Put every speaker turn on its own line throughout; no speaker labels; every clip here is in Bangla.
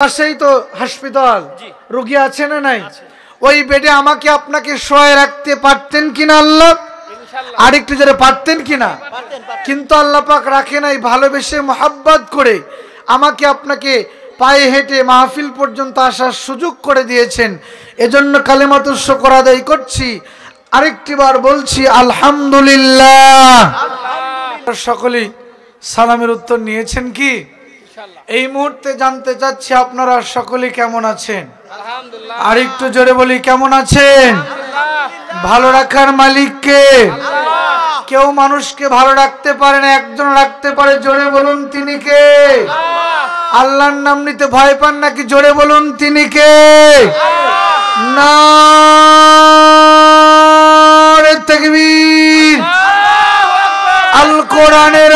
পাশেই তো হাসপাতাল, রোগী আছে না নাই? ওই বেডে আমাকে আপনাকে শোয়ায় রাখতে পারতেন কিনা আল্লাহ? আরেকটু জোরে পারতেন কিনা? কিন্তু আল্লাহ পাক রাখে নাই, ভালোবেসে মোহাব্বত করে আমাকে আপনাকে পায়ে হেঁটে মাহফিল পর্যন্ত আসার সুযোগ করে দিয়েছেন। এজন্য কালেমাতুশ শুকর আদায় করছি। আরেকটি বার বলছি আলহামদুলিল্লাহ। সকলেই সালামের উত্তর নিয়েছেন কি? এই মুহূর্তে জানতে চাচ্ছি আপনারা সকলে কেমন আছেন? আর একটু জোরে বলি কেমন আছেন? ভালো রাখার মালিক কে? কেউ মানুষকে ভালো রাখতে পারে না, একজন রাখতে পারে। জোরে বলুন তিনি কে? আল্লাহর নাম নিতে ভয় পান নাকি? জোরে বলুন তিনি কে? নারে তাকবীর। আল কোরআনের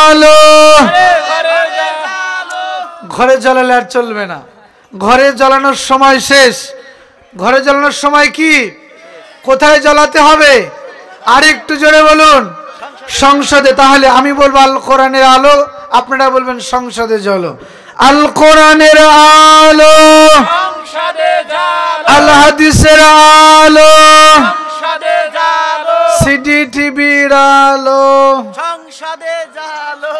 আলো। ঘরে জ্বালালে আর চলবে না, ঘরে জ্বালানোর সময় শেষ। ঘরে জ্বালানোর সময় কি? কোথায় জ্বালাতে হবে? আর একটু জোরে বলুন সংসদে। তাহলে আমি বলবো আল কোরআনের আলো, আপনারা বলবেন সংসদে জ্বলো। আল কোরআনের আলো, আল হাদিসের আলো, সিডি টিভির আলো, সংসদে জ্বালো।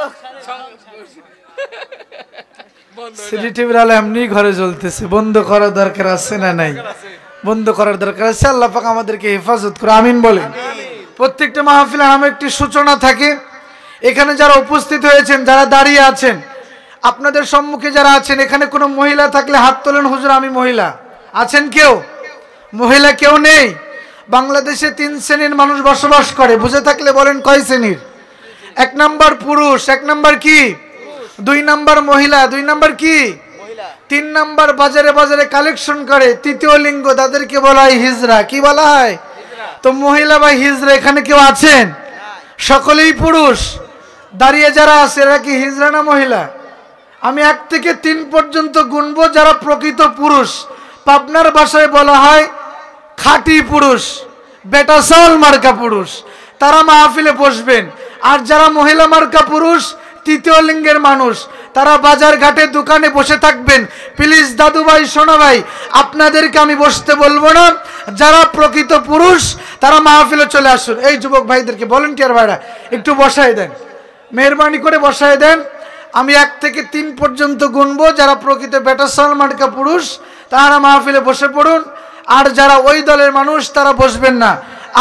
সিডি টিভির আলো এমনি ঘরে জ্বলতেছে, বন্ধ করার দরকার আছে না নাই? বন্ধ করার দরকার আছে। আল্লাহ পাক আমাদেরকে হেফাজত করে, আমিন বলেন। প্রত্যেকটা মাহফিলে আমার একটি সূচনা থাকে। এখানে যারা উপস্থিত হয়েছেন, যারা দাঁড়িয়ে আছেন, আপনাদের সম্মুখে যারা আছেন, এখানে কোনো মহিলা থাকলে হাত তোলেন। হুজুর আমি মহিলা। আছেন কেউ? মহিলা কেউ নেই? বাংলাদেশে 3 শ্রেণীর মানুষ বসবাস করে, বুঝে থাকলে বলেন কয় শ্রেণীর? 1 নাম্বার পুরুষ, 1 নাম্বার কি? 2 নাম্বার মহিলা, 2 নাম্বার কি? 3 নাম্বার বাজারে বাজারে কালেকশন করে, 3য় লিঙ্গ, তাদেরকে বলা হয় হিজড়া। কি বলা হয়? তো মহিলা বা হিজড়া এখানে কেউ আছেন? সকলেই পুরুষ। দাঁড়িয়ে যারা আছে এরা কি হিজড়া না মহিলা? আমি 1 থেকে 3 পর্যন্ত গুনবো যারা প্রকৃত পুরুষ। পাবনার ভাষায় বলা হয় খাঁটি পুরুষ, বেটা চাউল মার্কা পুরুষ, তারা মাহফিলে বসবেন। আর যারা মহিলা মার্কা পুরুষ, 3য় লিঙ্গের মানুষ, তারা বাজার ঘাটে দোকানে বসে থাকবেন। প্লিজ দাদু ভাই, সোনা ভাই, আপনাদেরকে আমি বসতে বলবো না। যারা প্রকৃত পুরুষ তারা মাহফিলে চলে আসুন। এই যুবক ভাইদেরকে, ভলান্টিয়ার ভাইরা একটু বসায় দেন, মেহরবানি করে বসায় দেন। আমি 1 থেকে 3 পর্যন্ত গুনবো, যারা প্রকৃত বেটা চাউল মার্কা পুরুষ তারা মাহফিলে বসে পড়ুন। আর যারা ওই দলের মানুষ তারা বসবেন না।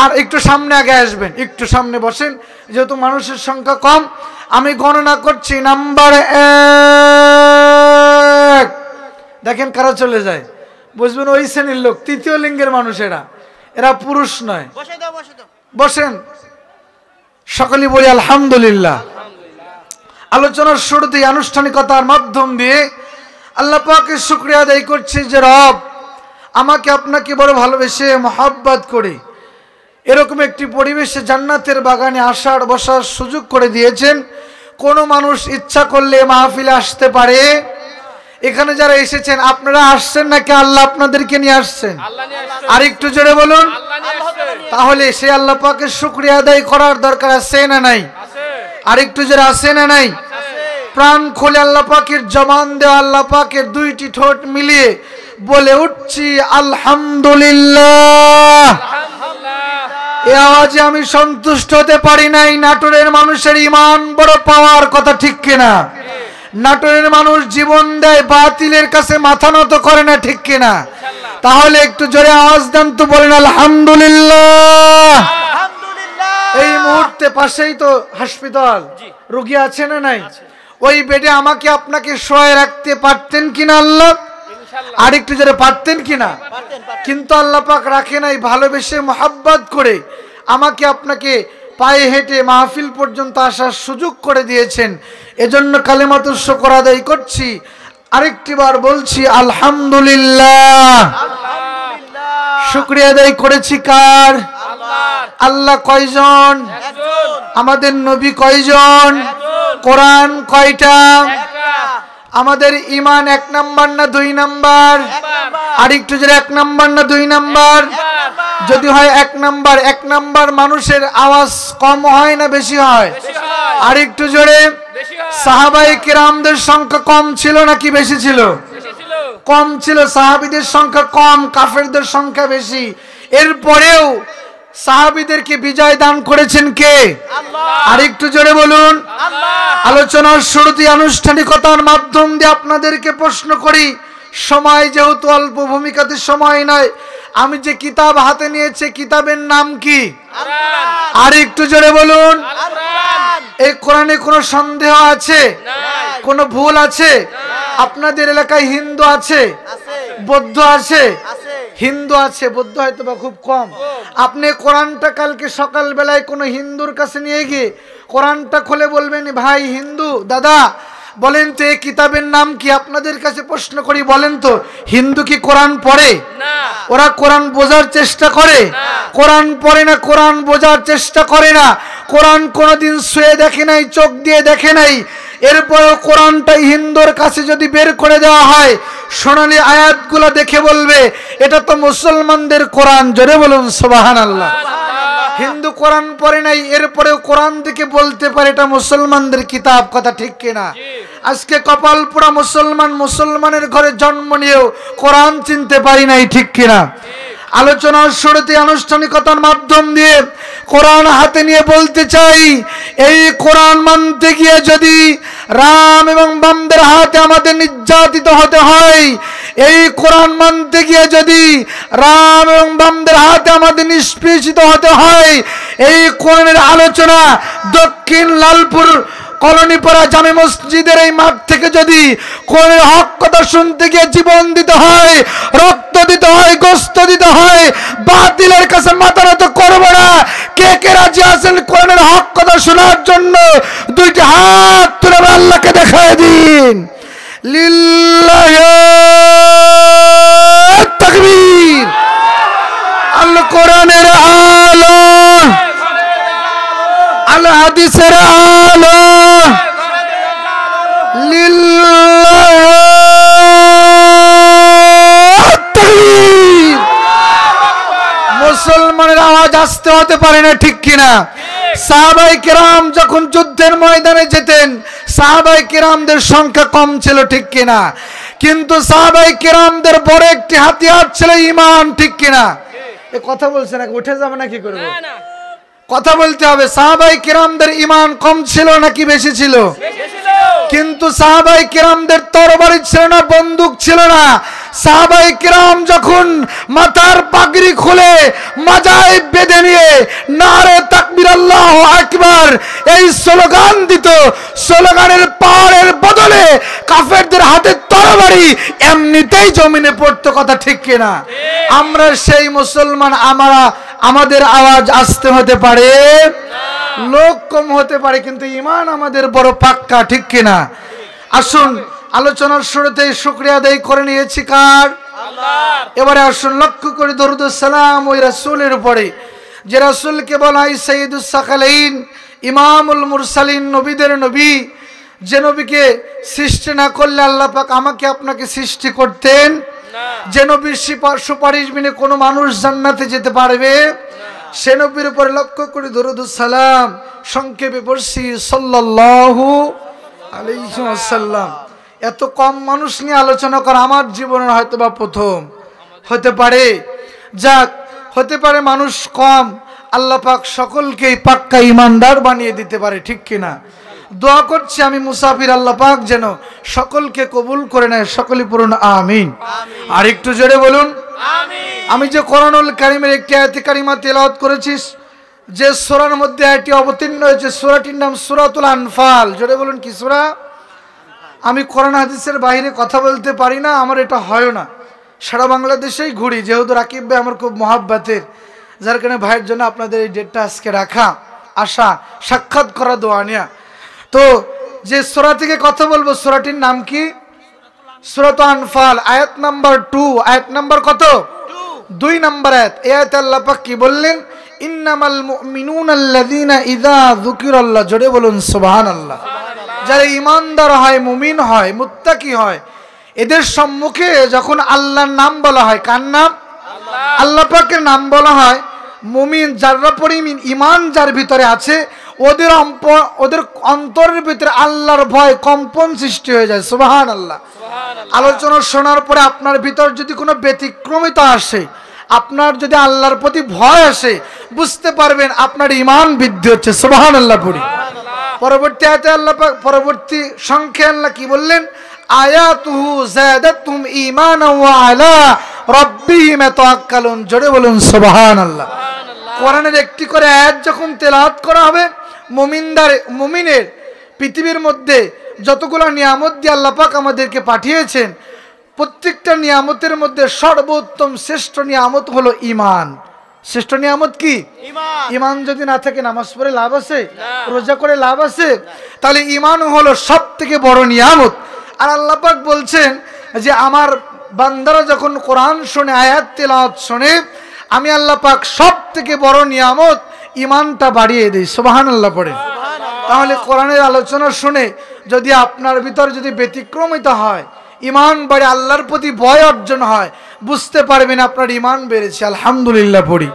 আর একটু সামনে আগে আসবেন, একটু সামনে বসেন, যেহেতু মানুষের সংখ্যা কম। আমি গণনা করছি। নাম্বার 1, দেখেন কারা চলে যায়। বুঝবেন ওই শ্রেণীর লোক, 3য় লিঙ্গের মানুষ, এরা পুরুষ নয়। বসেন। সকলেই বলি আলহামদুলিল্লাহ। আলোচনার শুরুতে আনুষ্ঠানিকতার মাধ্যম দিয়ে আল্লাহ পাকের শুকরিয়া আদায় করছি যে রব আমাকে আপনাকে বড় ভালোবেসে মহব্বত করে এরকম একটি পরিবেশে জান্নাতের বাগানে আসার বসার সুযোগ করে দিয়েছেন। কোনো মানুষ ইচ্ছা করলে মাহফিলে আসতে পারে। এখানে যারা এসেছেন, আপনারা আসছেন নাকি আল্লাহ আপনাদেরকে নিয়ে আসছেন? আর একটু জোরে বলুন। তাহলে সে আল্লাহ পাকের শুকরিয়া আদায় করার দরকার আছে না নাই? আর একটু জোরে আছে না নাই? প্রাণ খুলে আল্লাহ পাকের জবান দেওয়া, আল্লাহ পাকের 2টি ঠোঁট মিলিয়ে বলে উঠছি আলহামদুলিল্লাহ। এই আওয়াজে আমি সন্তুষ্ট হতে পারি নাই। নাটোরের মানুষের ইমান বড় পাওয়ার কথা, ঠিক কিনা? নাটোরের মানুষ জীবন দেয়, বাতিলের কাছে মাথা নত করে না, ঠিক কিনা? তাহলে একটু জোরে আওয়াজ দেন তো, বলেন আলহামদুলিল্লাহ। এই মুহূর্তে পাশেই তো হাসপাতাল, রোগী আছে না নাই? ওই বেডে আমাকে আপনাকে শোয়ায় রাখতে পারতেন কিনা আল্লাহ? আরেকটু জোরে পারতেন কিনা? কিন্তু আল্লাহ পাক রাখে নাই, ভালোবেসে মোহাব্বত করে আমাকে আপনাকে পায়ে হেঁটে মাহফিল পর্যন্ত আসার সুযোগ করে দিয়েছেন। এজন্য কালেমাতুশ শুকর আদায় করছি। আরেকটি বার বলছি আলহামদুলিল্লাহ। শুকরিয়া আদায় করেছি কার? আল্লাহ কয়জন? আমাদের নবী কয়জন? কোরআন কয়টা? আমাদের ইমান 1 নাম্বার না 2 নাম্বার? আরেকটু জোরে 1 নাম্বার না 2 নাম্বার? যদি হয় 1 নাম্বার, 1 নাম্বার মানুষের আওয়াজ কম হয় না বেশি হয়? আরেকটু জোরে। সাহাবায়ে কিরামদের সংখ্যা কম ছিল নাকি বেশি ছিল? কম ছিল, সাহাবীদের সংখ্যা কম, কাফেরদের সংখ্যা বেশি। এরপরেও সাহাবীদেরকে বিজয় দান করেছেন কে? আল্লাহ। আরেকটু জোরে বলুন আল্লাহ। আলোচনার শুরুতে আনুষ্ঠানিকতার মাধ্যম দিয়ে আপনাদেরকে প্রশ্ন করি, সময় যেহেতু অল্প, ভূমিকাতে সময় নয়, আমি যে কিতাব হাতে নিয়েছি কিতাবের নাম কি? কোরআন। আরেকটু জোরে বলুন কোরআন। এই কোরআনে কোনো সন্দেহ আছে? কোনো ভুল আছে? আপনাদের এলাকায় হিন্দু আছে? বৌদ্ধ আছে? হিন্দু আছে, বৌদ্ধ হয়তো বা খুব কম। আপনি কোরআনটা কালকে সকাল বেলায় কোনো হিন্দুর কাছে নিয়ে গিয়ে কোরআনটা খুলে বলবেন, ভাই হিন্দু দাদা বলেন তো এই কিতাবের নাম কি? আপনাদের কাছে প্রশ্ন করি, বলেন তো হিন্দু কি কোরআন পড়ে? না। ওরা কোরআন বোঝার চেষ্টা করে? কোরআন পড়ে না, কোরআন বোঝার চেষ্টা করে না। কোরআন কোনোদিন শুয়ে দেখে নাই, চোখ দিয়ে দেখে নাই। এরপরেও কোরআনটাই হিন্দুর কাছে যদি বের করে দেওয়া হয়, সোনালী আয়াতগুলো দেখে বলবে এটা তো মুসলমানদের কোরআন। জোরে বলুন সুবহানাল্লাহ। হিন্দু কোরআন পড়ে নাই, এরপরেও কোরআন দেখে বলতে পারে এটা মুসলমানদের কিতাব। কথা ঠিক কিনা? আজকে কপাল পোড়া মুসলমান, মুসলমানের ঘরে জন্ম নিয়েও কোরআন চিনতে পারি নাই, ঠিক কিনা? আলোচনার শুরুতে আনুষ্ঠানিকতার মাধ্যম দিয়ে কোরআন হাতে নিয়ে বলতে চাই, এই কোরআন মানতে গিয়ে যদি রাম এবং বামদের হাতে আমাদের নির্যাতিত হতে হয়, এই কোরআন মানতে গিয়ে যদি রাম এবং বামদের হাতে আমাদের নিষ্পেষিত হতে হয়, এই কোরআনের আলোচনা দক্ষিণ লালপুর কলোনিপাড়া জামে মসজিদের এই মাঠ থেকে যদি কোরআনের হক কথা শুনতে গিয়ে জীবন দিতে হয়, রক্ত দিতে হয়, গোশত দিতে হয়, বাতিলের কাছে মাথা নত করব না। কে কে রাজি আছেন কোরআনের হক কথা শোনার জন্য? দুইটি হাত তুলে আল্লাহকে দেখায় দিন। লিল্লাহি তাকবীর। আল্লাহ কোরআনের আলো, আল্লাহ হাদিসের আলো, লিল্লাহি তাকবীর। মুসলমানের আওয়াজ আসতে হতে পারে না, ঠিক কিনা? সাহাবায়ে কেরাম যখন যুদ্ধের ময়দানে যেতেন, সাহাবায়ে কেরামদের সংখ্যা কম ছিল, ঠিক কিনা? কিন্তু সাহাবায়ে কেরামদের বড় একটি হাতিয়ার ছিল ঈমান, ঠিক কিনা? এ কথা বলছেন নাকি? উঠে যাবে না কি করব? কথা বলতে হবে। সাহাবায়ে কেরামদের ঈমান কম ছিল নাকি বেশি ছিল? কিন্তু সাহাবায়ে কেরামদের তরবারি ছিল না, বন্দুক ছিল না। সাহাবায়ে কেরাম যখন মাথার পাগড়ি খুলে মাজায় বেঁধে নিয়ে নারে তাকবীর আল্লাহু আকবার এই স্লোগান দিত, স্লোগানের পাওয়ারের বদলে কাফেরদের হাতে তরবারি এমনিতেই জমিনে পড়তো। কথা ঠিক কিনা? আমরা সেই মুসলমান, আমাদের আওয়াজ আসতে হতে পারে, লোক কম হতে পারে, কিন্তু ঈমান আমাদের বড় পাক্কা, ঠিক কিনা? আসুন আলোচনার শুরুতে শুকরিয়া আদায় করে নিয়েছি কার? আল্লাহর। এবারে আসুন লক্ষ্য করে দরুদ ও সালাম ওই রাসূলের উপরে, যে রাসূলকে বলা হয় সাইয়্যিদুস সাকালাইন, ইমামুল মুরসালিন, নবীদের নবী। যে নবীকে সৃষ্টি না করলে আল্লাহ পাক আমাকে আপনাকে সৃষ্টি করতেন। যে নবীর সুপারিশ বিনে কোনো মানুষ জান্নাতে যেতে পারবে, সে নবীর উপরে লক্ষ্য করে দরুদ ও সালাম সংক্ষেপে পড়ছি সাল্লাল্লাহু আলাইহি ওয়াসাল্লাম। এত কম মানুষ নিয়ে আলোচনা করা আমার জীবনের হয়তো বা প্রথম হতে পারে। যাক, হতে পারে মানুষ কম, আল্লাহ পাক সকলকেই পাক্কা ইমানদার বানিয়ে দিতে পারে, ঠিক কিনা? দোয়া করছি আমি মুসাফির, আল্লাহ পাক যেন সকলকে কবুল করে নেয়। সকলে পড়ুন আমিন। আর একটু জোরে বলুন আমিন। আমি যে কোরআনুল কারীমের একটি আয়াতে কারিমা তেলাওয়াত করেছি, যে সূরার মধ্যে আয়াতটি অবতীর্ণ হয়েছে, সূরাটির নাম সূরাতুল আনফাল। জোরে বলুন কি সূরা? আমি কোরআন হাদিসের বাইরে কথা বলতে পারি না, আমার এটা হয় না। সারা বাংলাদেশেই ঘুরি, যেহেতু রাকিব ভাই আমার খুব মহাব্বতের, যার কারণে ভাইয়ের জন্য আপনাদের এই ডেটটা আজকে রাখা, আসা, সাক্ষাৎ করা, দোয়া নেয়া। তো যে সূরা থেকে কথা বলবো, সূরাটির নাম কি? সূরাতুল আনফাল, আয়াত নাম্বার 2। আয়াত নাম্বার কত? 2 নাম্বার আয়াত। এই আয়াতে আল্লাহ পাক কি বললেন? ইন্নামাল মুমিনুনা আল্লাযীনা ইযা যুকিরাল্লাহ। জোরে বলুন সুবহানাল্লাহ। যারা ঈমানদার হয়, মুমিন হয়, মুত্তাকি হয়, এদের সম্মুখে যখন আল্লাহর নাম বলা হয়, কার নাম? আল্লাহ পাকের নাম বলা হয়, মুমিন যারা পরিমিন ঈমান যার ভিতরে আছে, ওদের অন্তরের ভিতরে আল্লাহর ভয় কম্পন সৃষ্টি হয়ে যায়। সুবহানাল্লাহ। আলোচনা শোনার পরে আপনার ভিতর যদি কোনো ব্যতিক্রমিতা আসে, আপনার যদি আল্লাহর প্রতি ভয় আসে, বুঝতে পারবেন আপনার ঈমান বৃদ্ধি হচ্ছে। সুবহানাল্লাহ পড়ি। পরবর্তী আয়াতে আল্লাহ পাক পরবর্তী সংখ্যা আল্লাহ কি বললেন? আয়াতুহু যাদাতুম ঈমানান ওয়া আলা রাব্বিহিম ইয়াতাওয়াক্কালুন। জোরে বলুন সুবহানাল্লাহ। কোরআনের একটি করে আয়াত যখন তেলাওয়াত করা হবে, মুমিনের পৃথিবীর মধ্যে যতগুলো নিয়ামত দিয়ে আল্লাহ পাক আমাদেরকে পাঠিয়েছেন, প্রত্যেকটা নিয়ামতের মধ্যে সর্বোত্তম শ্রেষ্ঠ নিয়ামত হলো ঈমান। শ্রেষ্ঠ নিয়ামত কি? ঈমান যদি না থাকে নামাজ পড়ে লাভ আছে? রোজা করে লাভ আছে? তাহলে ঈমান হলো সবথেকে বড় নিয়ামত। আর আল্লাহ পাক বলছেন যে আমার বান্দারা যখন কোরআন শুনে, আয়াত তেলাওয়াত শুনে, আমি আল্লাহ পাক সবথেকে বড় নিয়ামত ঈমানটা বাড়িয়ে দেই। সুবহানাল্লাহ পড়ে। তাহলে কোরআনের আলোচনা শুনে যদি আপনার ভিতর যদি ব্যতিক্রমিতা হয়, ঈমান বাড়ে, আল্লাহর প্রতি ভয় অর্জন হয়, বুঝতে পারবেন আপনার ঈমান বেড়েছে। আলহামদুলিল্লাহ পড়ি।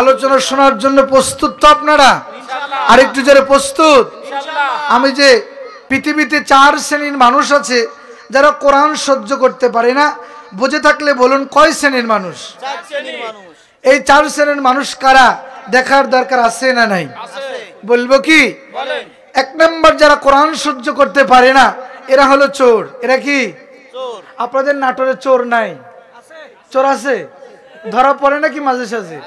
আলোচনা শোনার জন্য প্রস্তুত তো আপনারা? আরেকটু জোরে প্রস্তুত? আমি যে পৃথিবীতে 4 শ্রেণীর মানুষ আছে যারা কোরআন সহ্য করতে পারে না, বুঝে থাকলে বলুন কয় শ্রেণীর মানুষ?
4 শ্রেণীর মানুষ।
এই 4 শ্রেণীর মানুষ কারা দেখার দরকার আছে না নাই? বলবো কি? 1 নম্বর, যারা কোরআন সহ্য করতে পারে না, এরা হলো চোর। এরা কি?
চোর।
আপনাদের নাটোরে চোর নাই? চোর আছে, ধরা পড়ে নাকি মাঝে সাঝে?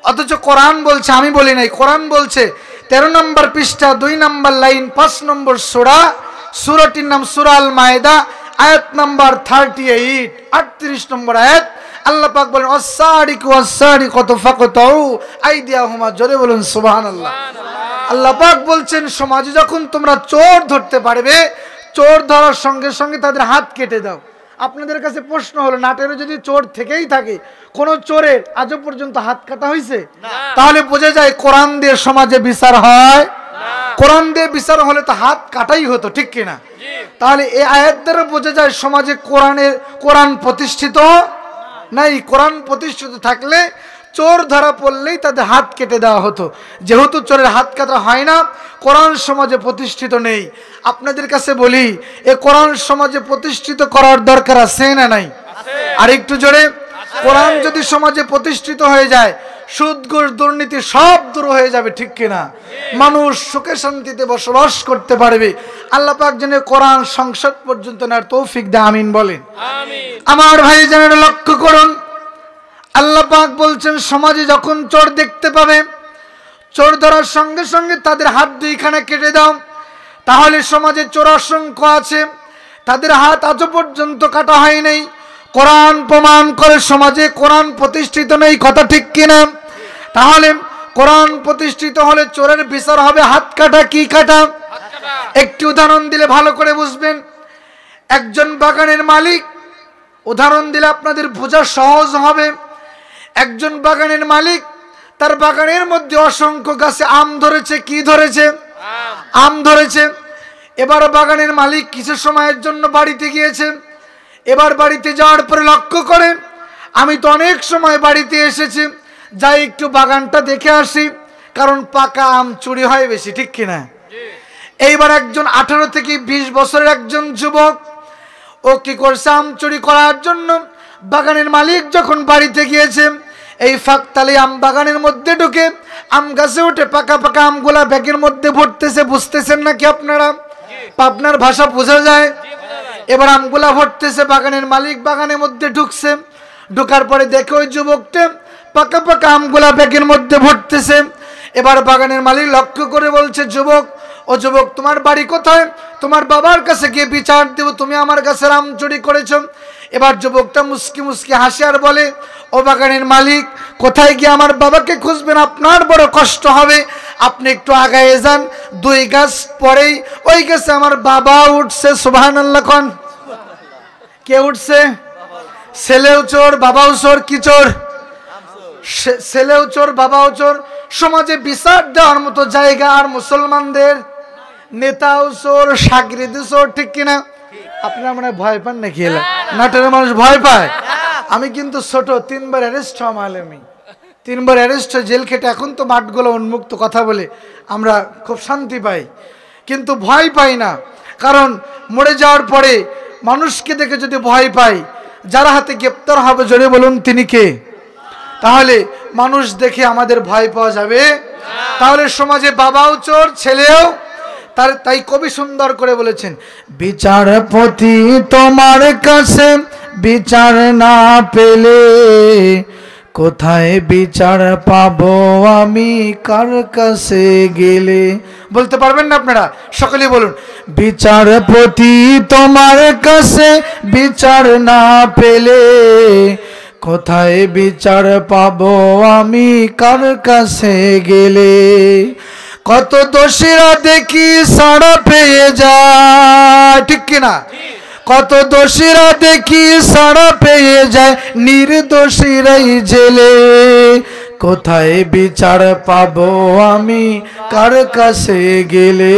অথচ কোরআন বলছে, আমি বলি নাই, কোরআন বলছে 13 নম্বর পৃষ্ঠা 2 নম্বর লাইন 5 নম্বর সূরা, সূরাটির নাম সূরা আল মায়েদা, আয়াত নাম্বার 38, 38 নম্বর আয়াত। আল্লাহ পাক বলেন ওয়াস-সারিকু ওয়াস-সারিকাতু ফাকতাউ আইদিয়াহুমা। জোরে বলুন সুবহানাল্লাহ। আল্লাহ পাক বলছেন সমাজে যখন তোমরা চোর ধরতে পারবে, চোর ধরার সঙ্গে সঙ্গে তাদের হাত কেটে দাও। আপনাদের কাছে প্রশ্ন হলো, নাটেরে যদি চোর থেকেই থাকে, কোন চোরের আজও পর্যন্ত হাত কাটা হয়েছে? তাহলে বোঝা যায় কোরআন দিয়ে সমাজে বিচার হয়। কোরআন দিয়ে বিচার হলে তো হাত কাটাই হতো, ঠিক কিনা? তাহলে এই আয়াত দ্বারা বোঝা যায় সমাজে কোরআন প্রতিষ্ঠিত নাই। কোরআন প্রতিষ্ঠিত থাকলে চোর ধরা পড়লেই তাদের হাত কেটে দেওয়া হতো। যেহেতু চোরের হাত কাটা হয় না, কোরআন সমাজে প্রতিষ্ঠিত নেই। আপনাদের কাছে বলি, এ কোরআন সমাজে প্রতিষ্ঠিত করার দরকার আছে না নাই? আর একটু জোরে। কোরআন যদি সমাজে প্রতিষ্ঠিত হয়ে যায়, সুদ ঘুষ দুর্নীতি সব দূর হয়ে যাবে, ঠিক কিনা? মানুষ সুখে শান্তিতে বসবাস করতে পারবে। আল্লাহ পাক যেন কোরআন সংসদ পর্যন্ত নেওয়ার তৌফিক দেয়, আমিন বলেন। আমার ভাই যেন লক্ষ্য করুন, আল্লাহ পাক বলছেন সমাজে যখন চোর দেখতে পাবে, চোর ধরার সঙ্গে সঙ্গে তাদের হাত 2খানা কেটে দাও। তাহলে সমাজে চোর অসংখ্য আছে, তাদের হাত আজও পর্যন্ত কাটা হয় নাই। কোরআন প্রমাণ করে সমাজে কোরআন প্রতিষ্ঠিত নেই, কথা ঠিক কিনা? তাহলে কোরআন প্রতিষ্ঠিত হলে চোরের বিচার হবে হাত কাটা। কি কাটা? একটি উদাহরণ দিলে ভালো করে বুঝবেন। একজন বাগানের মালিক, উদাহরণ দিলে আপনাদের বোঝা সহজ হবে। একজন বাগানের মালিক, তার বাগানের মধ্যে অসংখ্য গাছে আম ধরেছে। কি ধরেছে? আম ধরেছে। এবার বাগানের মালিক কিছু সময়ের জন্য বাড়িতে গিয়েছে। এবার বাড়িতে যাওয়ার পরে লক্ষ্য করে, আমি তো অনেক সময় বাড়িতে এসেছি, যাই একটু বাগানটা দেখে আসি, কারণ পাকা আম চুরি হয় বেশি, ঠিক কিনা? এইবার একজন 18 থেকে 20 বছরের একজন যুবক, ও কি করছে? আম চুরি করার জন্য বাগানের মালিক যখন বাড়িতে গিয়েছে, এই ফাঁকতালে আম বাগানের মধ্যে ঢুকে আম গাছে উঠে পাকা পাকা আমগুলা ব্যাগের মধ্যে ভরতেছে। বুঝতেছেন নাকি আপনারা? আপনার ভাষা বোঝা যায়। এবার আমগুলা ভরতেছে, বাগানের মালিক বাগানের মধ্যে ঢুকছে। ঢোকার পরে দেখে ওই যুবকটা পাকা পাকা আমগুলা ব্যাগের মধ্যে ভরতেছে। এবার বাগানের মালিক লক্ষ্য করে বলছে, যুবক, ও যুবক, তোমার বাড়ি কোথায়? তোমার বাবার কাছে গিয়ে বিচার দেব, তুমি আমার গাছের আম চুরি করেছ। এবার যুবকটা মুস্কি মুস্কি হাসে আর বলে, ও বাগানের মালিক, কোথায় গিয়ে আমার বাবাকে খুঁজবেন? আপনার বড় কষ্ট হবে, আপনি একটু আগায়ে যান। 2 গাছ পরেই ওই গাছে আমার বাবা উঠছে। সুবহানাল্লাহ কোন? কে উঠছে? ছেলেও চোর, বাবাও চোর। কি চোর? ছেলেও চোর, বাবাও চোর। সমাজে বিচার দেওয়ার মতো জায়গা আর মুসলমানদের নেতাও চোর, সাগরিদ চোর, ঠিক কিনা? আপনারা মনে ভয় পান নাকি? এলা নাটোরের মানুষ ভয় পায়। আমি কিন্তু ছোট, 3 বার অ্যারেস্ট হওয়া মালেমি, 3 বার অ্যারেস্ট হয়ে জেল খেটে এখন তো মাঠগুলো উন্মুক্ত, কথা বলে আমরা খুব শান্তি পাই, কিন্তু ভয় পাই না। কারণ মরে যাওয়ার পরে মানুষকে দেখে যদি ভয় পাই, যার হাতে গ্রেপ্তার হবে জোরে বলুন তিনি কে? তাহলে মানুষ দেখে আমাদের ভয় পাওয়া যাবে? তাহলে সমাজে বাবাও চোর, ছেলেও। তাই কবি সুন্দর করে বলেছেন, বিচারপতি তোমার কাছে বিচার না পেলে কোথায় বিচার পাবো আমি কার কাছে গেলে? বলতে পারবেন না আপনারা? সকলে বলুন, বিচারপতি তোমার কাছে বিচার না পেলে কোথায় বিচার পাবো আমি কার কাছে গেলে? কত দোষীরা দেখি ছাড়া পেয়ে যায়, ঠিক কিনা? কত দোষীরা দেখি ছাড়া পেয়ে যায়, নির্দোষীরাই জেলে কোথায় বিচার পাবো আমি কার কাছে গেলে?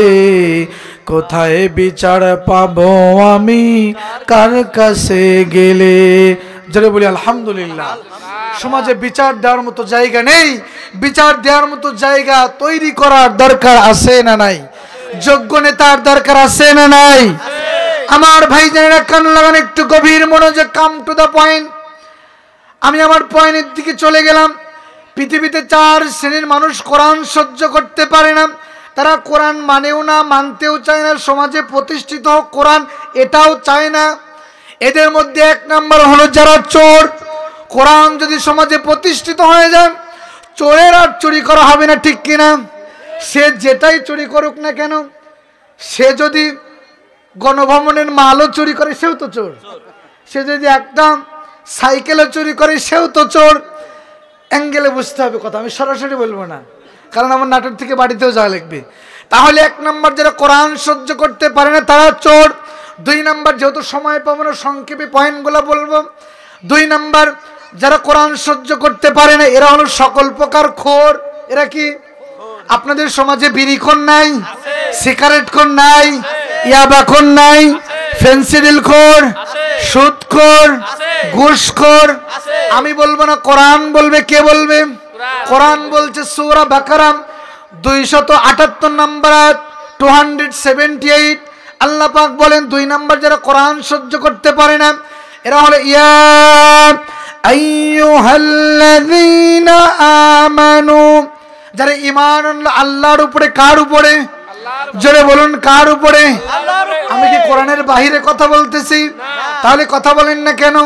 কোথায় বিচার পাবো আমি কার কাছে গেলে? জোরে বলি আলহামদুলিল্লাহ। সমাজে বিচার দেওয়ার মতো জায়গা নেই, বিচার দেওয়ার মতো জায়গা তৈরি করার দরকার আছে না নাই? যোগ্য নেতার দরকার আছে না নাই? আমার ভাই জানেরা, কান লাগান, একটু গভীর মনোযোগ, কাম টু দা পয়েন্ট। আমি আমার পয়েন্টের দিকে চলে গেলাম। পৃথিবীতে 4 শ্রেণীর মানুষ কোরআন সহ্য করতে পারে না। তারা কোরআন মানেও না, মানতেও চায় না, সমাজে প্রতিষ্ঠিত হোক কোরআন এটাও চায় না। এদের মধ্যে 1 নম্বর হলো যারা চোর। কোরআন যদি সমাজে প্রতিষ্ঠিত হয়ে যায়, চোরের আর চুরি করা হবে না, ঠিক কিনা? সে যেটাই চুরি করুক না কেন, সে যদি গণভবনের মালও চুরি করে সেও তো চোর। সে যদি একটা সাইকেলও চুরি করে সেও তো চোর। অ্যাঙ্গেলে বুঝতে হবে কথা, আমি সরাসরি বলবো না, কারণ আমার নাটক থেকে বাড়িতেও যাওয়া লাগবে। তাহলে 1 নম্বর যারা কোরআন সহ্য করতে পারে না তারা চোর। 2 নম্বর, যেহেতু সময় পাবো না সংক্ষেপে পয়েন্টগুলো বলবো। 2 নম্বর, যারা কোরআন সহ্য করতে পারে না এরা হলো সকল প্রকার খোর। এরা কি? আপনাদের সমাজে বিড়িখোর নাই, সিগারেটখোর নাই, ইয়াবাখোর নাই, ফেন্সিডিলখোর, সুদখোর, ঘুষখোর? আমি বলবো না, কোরআন বলবে। কে বলবে? কোরআন বলছে সূরা বাকারা 278 নম্বর আয়াত 278, আল্লাহ পাক বলেন 2 নম্বর যারা কোরআন সহ্য করতে পারে না এরা হলো ইয়া আইয়ুহাল্লাযীনা আমানু, যারা ঈমান আনলো আল্লাহর উপরে। কার উপরে? জোরে বলুন, কার উপরে? আমি কি কোরআনের বাহিরে কথা বলতেছি? তাহলে কথা বলেন না কেন?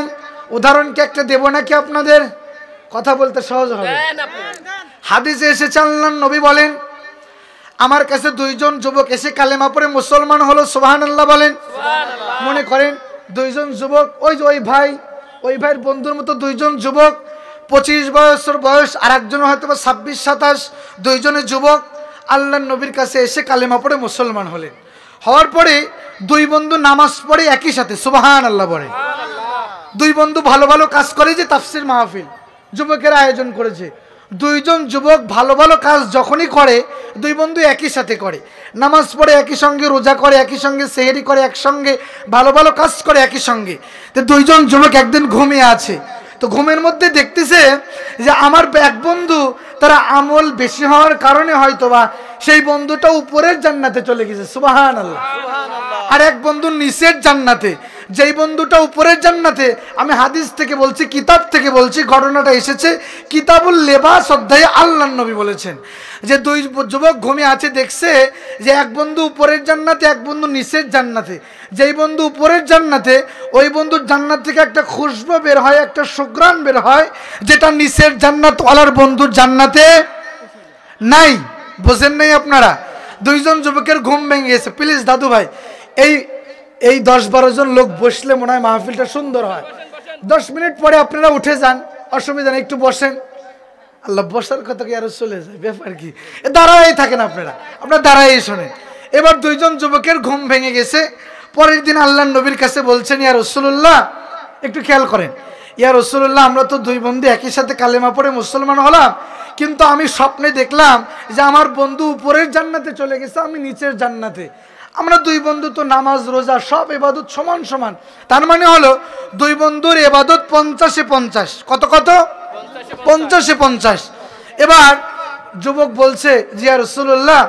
উদাহরণ কি একটা দেব নাকি আপনাদের? কথা বলতে সহজ হবে। হাদিসে এসেছে আল্লাহর নবী বলেন, আমার কাছে 2 জন যুবক এসে কালেমা পড়ে মুসলমান হলো। সুবহানাল্লাহ বলেন। মনে করেন 2 জন যুবক, ওই ভাইয়ের বন্ধুর মতো 2 জন যুবক, 25 বছর বয়স, আর একজন হয়তো 26-27, 2 জনের যুবক আল্লাহর নবীর কাছে এসে কালেমা পড়ে মুসলমান হলেন। হওয়ার পরে 2 বন্ধু নামাজ পড়ে একই সাথে, সুবহানাল্লাহ বলে। 2 বন্ধু ভালো ভালো কাজ করে, যে তাফসীর মাহফিল যুবকের আয়োজন করেছে। 2 জন যুবক ভালো ভালো কাজ যখনই করে 2 বন্ধু একই সাথে করে, নামাজ পড়ে একই সঙ্গে, রোজা করে একই সঙ্গে, সেহরি করে একসঙ্গে, ভালো ভালো কাজ করে একই সঙ্গে। তো 2 জন যুবক একদিন ঘুমিয়ে আছে, তো ঘুমের মধ্যে দেখতেছে যে আমার এক বন্ধু তারা আমল বেশি হওয়ার কারণে হয়তোবা সেই বন্ধুটা উপরের জান্নাতে চলে গেছে, সুবহানাল্লাহ। আর এক বন্ধু নিচের জান্নাতে। যেই বন্ধুটা উপরের জান্নাতে, আমি হাদিস থেকে বলছি, কিতাব থেকে বলছি, ঘটনাটা এসেছে কিতাবুল লেবাস অধ্যায়ে আল্লাহর নবী বলেছেন যে 2 যুবক ঘুমিয়ে আছে, দেখছে যে এক বন্ধু উপরের জান্নাতে, এক বন্ধু নিচের জান্নাতে। যেই বন্ধু উপরের জান্নাতে, ওই বন্ধুর জান্নাত থেকে একটা খুশবু বের হয়, একটা সুঘ্রাণ বের হয়, যেটা নিচের জান্নাতওয়ালার বন্ধুর জান্নাতে নাই। বোঝেন নাই আপনারা? 2 জন যুবকের ঘুম ভেঙে গেছে। প্লিজ দাদু ভাই, এই 10-12 জন লোক বসলে মনে হয় মাহফিলটা সুন্দর হয়। 10 মিনিট পরে আপনারা উঠে যান, অসুবিধা নেই, একটু বসেন। আল্লাহ, বসার কথা কি আরো চলে যায়? ব্যাপার কি? দাঁড়াই থাকেন আপনারা দাঁড়াই শোনেন। এবার 2 জন যুবকের ঘুম ভেঙে গেছে। পরের দিন আল্লাহর নবীর কাছে বলছেন, ইয়া রাসূলুল্লাহ, একটু খেয়াল করেন, ইয়া রাসূলুল্লাহ, আমরা তো 2 বন্ধু একই সাথে কালেমা পড়ে মুসলমান হলাম, কিন্তু আমি স্বপ্নে দেখলাম যে আমার বন্ধু উপরের জান্নাতে চলে গেছে, আমি নিচের জান্নাতে। আমরা 2 বন্ধু তো নামাজ রোজা সব ইবাদত সমান সমান, তার মানে হলো 2 বন্ধুর ইবাদত 50-50। কত? 50-50। এবার যুবক বলছে, ইয়া রাসূলুল্লাহ,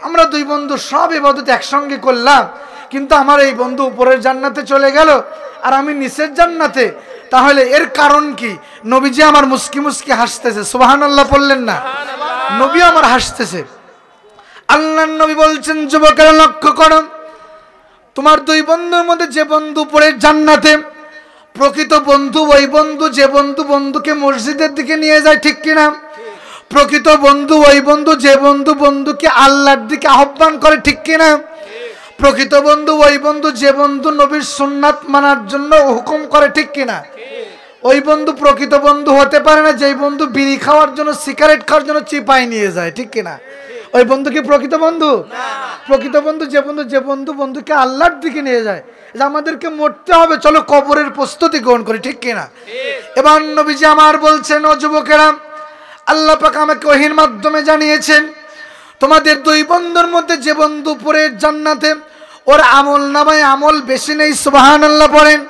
আমরা 2 বন্ধু সব ইবাদত একসঙ্গে করলাম, কিন্তু আমার এই বন্ধু উপরের জান্নাতে চলে গেল আর আমি নিচের জান্নাতে, তাহলে এর কারণ কি? নবীজি আমার মুস্কি মুস্কি হাসতেছে, সুবহানাল্লাহ পড়লেন না? নবী আমার হাসতেছে। আল্লাহর নবী বলছেন, যুবকেরা লক্ষ্য করো, তোমার দুই বন্ধুর মধ্যে যে বন্ধু উপরের জান্নাতে, প্রকৃত বন্ধু ওই বন্ধু যে বন্ধু বন্ধুকে মসজিদের দিকে নিয়ে যায়, ঠিক কিনা? প্রকৃত বন্ধু ওই বন্ধু যে বন্ধু বন্ধুকে আল্লাহর দিকে আহ্বান করে, ঠিক কিনা? প্রকৃত বন্ধু ওই বন্ধু যে বন্ধু নবীর সুন্নাত মানার জন্য হুকুম করে, ঠিক কিনা? ওই বন্ধু প্রকৃত বন্ধু হতে পারে না যেই বন্ধু বিড়ি খাওয়ার জন্য, সিগারেট খাওয়ার জন্য চিপাই নিয়ে যায়, ঠিক কিনা? ওই বন্ধু কি প্রকৃত বন্ধু? প্রকৃত বন্ধু যে বন্ধু বন্ধুকে আল্লাহর দিকে নিয়ে যায়, যে আমাদেরকে মরতে হবে, চলো কবরের প্রস্তুতি গ্রহণ করি, ঠিক কিনা? এবার নবীজি আমার বলছেন, ও যুবকেরা, আল্লাহ পাক আমাকে ওহীর মাধ্যমে জানিয়েছেন, তোমাদের দুই বন্ধুর মধ্যে যে বন্ধু উপরের জান্নাতে, ওর আমল নামায় আমল বেশি নেই, সুবহানাল্লাহ পড়েন।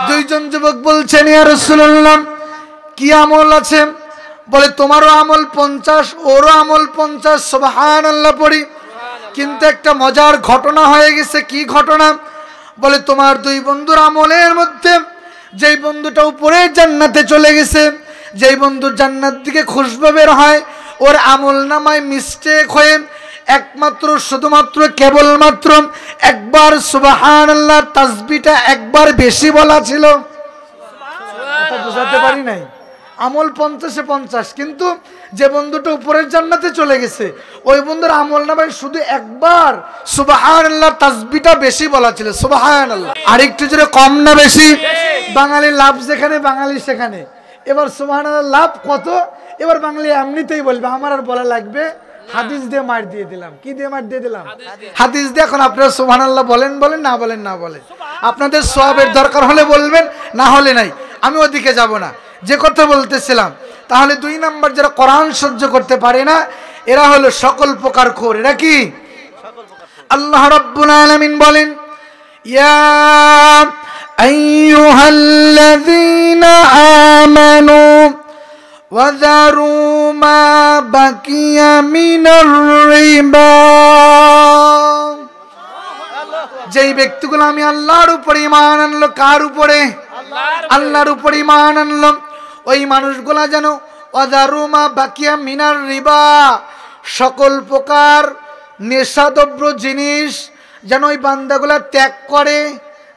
দুইজন যুবক বলছেন, ইয়া রাসূলুল্লাহ, কি আমল আছে? বলে, তোমারও আমল 50, ওরও আমল 50, সুবহানাল্লাহ পড়ি। কিন্তু একটা মজার ঘটনা হয়ে গেছে। কি ঘটনা? বলে, তোমার দুই বন্ধুর আমলের মধ্যে যেই বন্ধুটা উপরের জান্নাতে চলে গেছে, যেই বন্ধুর জান্নাত দিকে খুশবু বের হয়, ওর আমল নামায় মিস্টেক হয়ে একমাত্র শুধুমাত্র কেবলমাত্র একবার সুবহানাল্লাহ তাসবিহটা একবার বেশি বলা ছিল। কথা বুঝাতে পারি নাই? আমল 50-এ 50, কিন্তু যে বন্ধুটা উপরের জান্নাতে চলে গেছে ওই বন্ধুর আমল নামায় শুধু একবার সুবহানাল্লাহ তাসবিহটা বেশি বলা ছিল, সুবহানাল্লাহ। আরেকটু জোরে, কম না বেশি? বাঙালি লাভ যেখানে বাঙালি সেখানে। এবার সুবহানাল্লাহ লাভ কত? এবার বাঙালি এমনিতেই বলবে, আমার আর বলা লাগবে, হাদিস দিয়ে মার দিয়ে দিলাম। কি দিয়ে মার দিয়ে দিলাম? হাদিস দিয়ে। এখন আপনারা সুবহানাল্লাহ বলেন বলেন, না বলেন না বলেন। আপনাদের সওয়াবের দরকার হলে বলবেন, না হলে নাই, আমি ওদিকে যাব না। যে কথা বলতেছিলাম, তাহলে 2 নাম্বার যারা কোরআন সহ্য করতে পারে না, এরা হলো সকল প্রকার খোর। এরা কি? আল্লাহ রাব্বুল আলামিন বলেন, ইয়া আইয়ুহাল্লাযীনা আমানু ওয়াযারু মা বাকিয়া মিনার রিবা। যেই ব্যক্তিগুলো আমি আল্লাহর উপরে ঈমান আনলো, কার উপরে? আল্লাহর উপরে ঈমান আনলো, ওই মানুষগুলা যেন ওয়াযারু মা বাকিয়া মিনার রিবা, সকল প্রকার নেশাদ্রব্য জিনিস যেন ওই বান্দাগুলা ত্যাগ করে।